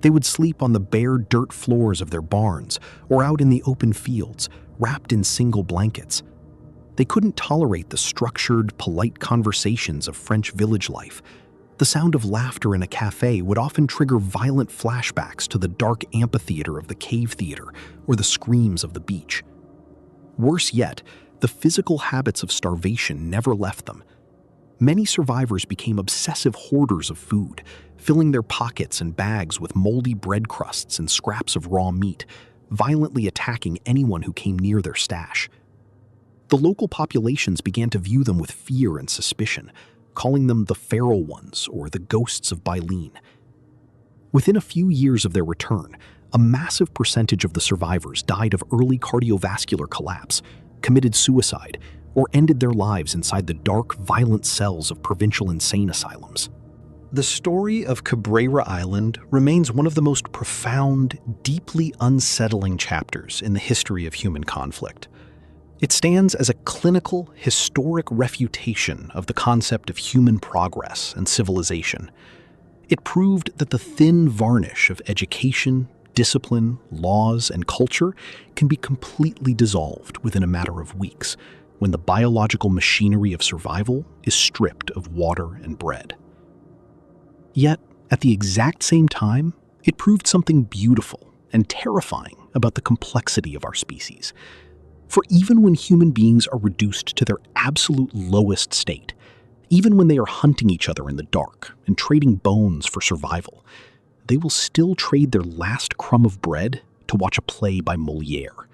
B: They would sleep on the bare dirt floors of their barns or out in the open fields, wrapped in single blankets. They couldn't tolerate the structured, polite conversations of French village life. The sound of laughter in a cafe would often trigger violent flashbacks to the dark amphitheater of the cave theater or the screams of the beach. Worse yet, the physical habits of starvation never left them. Many survivors became obsessive hoarders of food, filling their pockets and bags with moldy bread crusts and scraps of raw meat, violently attacking anyone who came near their stash. The local populations began to view them with fear and suspicion, calling them the feral ones or the ghosts of Bailén. Within a few years of their return, a massive percentage of the survivors died of early cardiovascular collapse, committed suicide, or ended their lives inside the dark, violent cells of provincial insane asylums. The story of Cabrera Island remains one of the most profound, deeply unsettling chapters in the history of human conflict. It stands as a clinical, historic refutation of the concept of human progress and civilization. It proved that the thin varnish of education, discipline, laws, and culture can be completely dissolved within a matter of weeks when the biological machinery of survival is stripped of water and bread. Yet, at the exact same time, it proved something beautiful and terrifying about the complexity of our species. For even when human beings are reduced to their absolute lowest state, even when they are hunting each other in the dark and trading bones for survival, they will still trade their last crumb of bread to watch a play by Molière.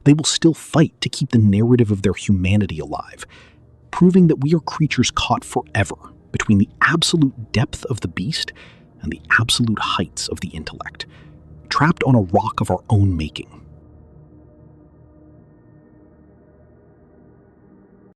B: They will still fight to keep the narrative of their humanity alive, proving that we are creatures caught forever between the absolute depth of the beast and the absolute heights of the intellect, trapped on a rock of our own making,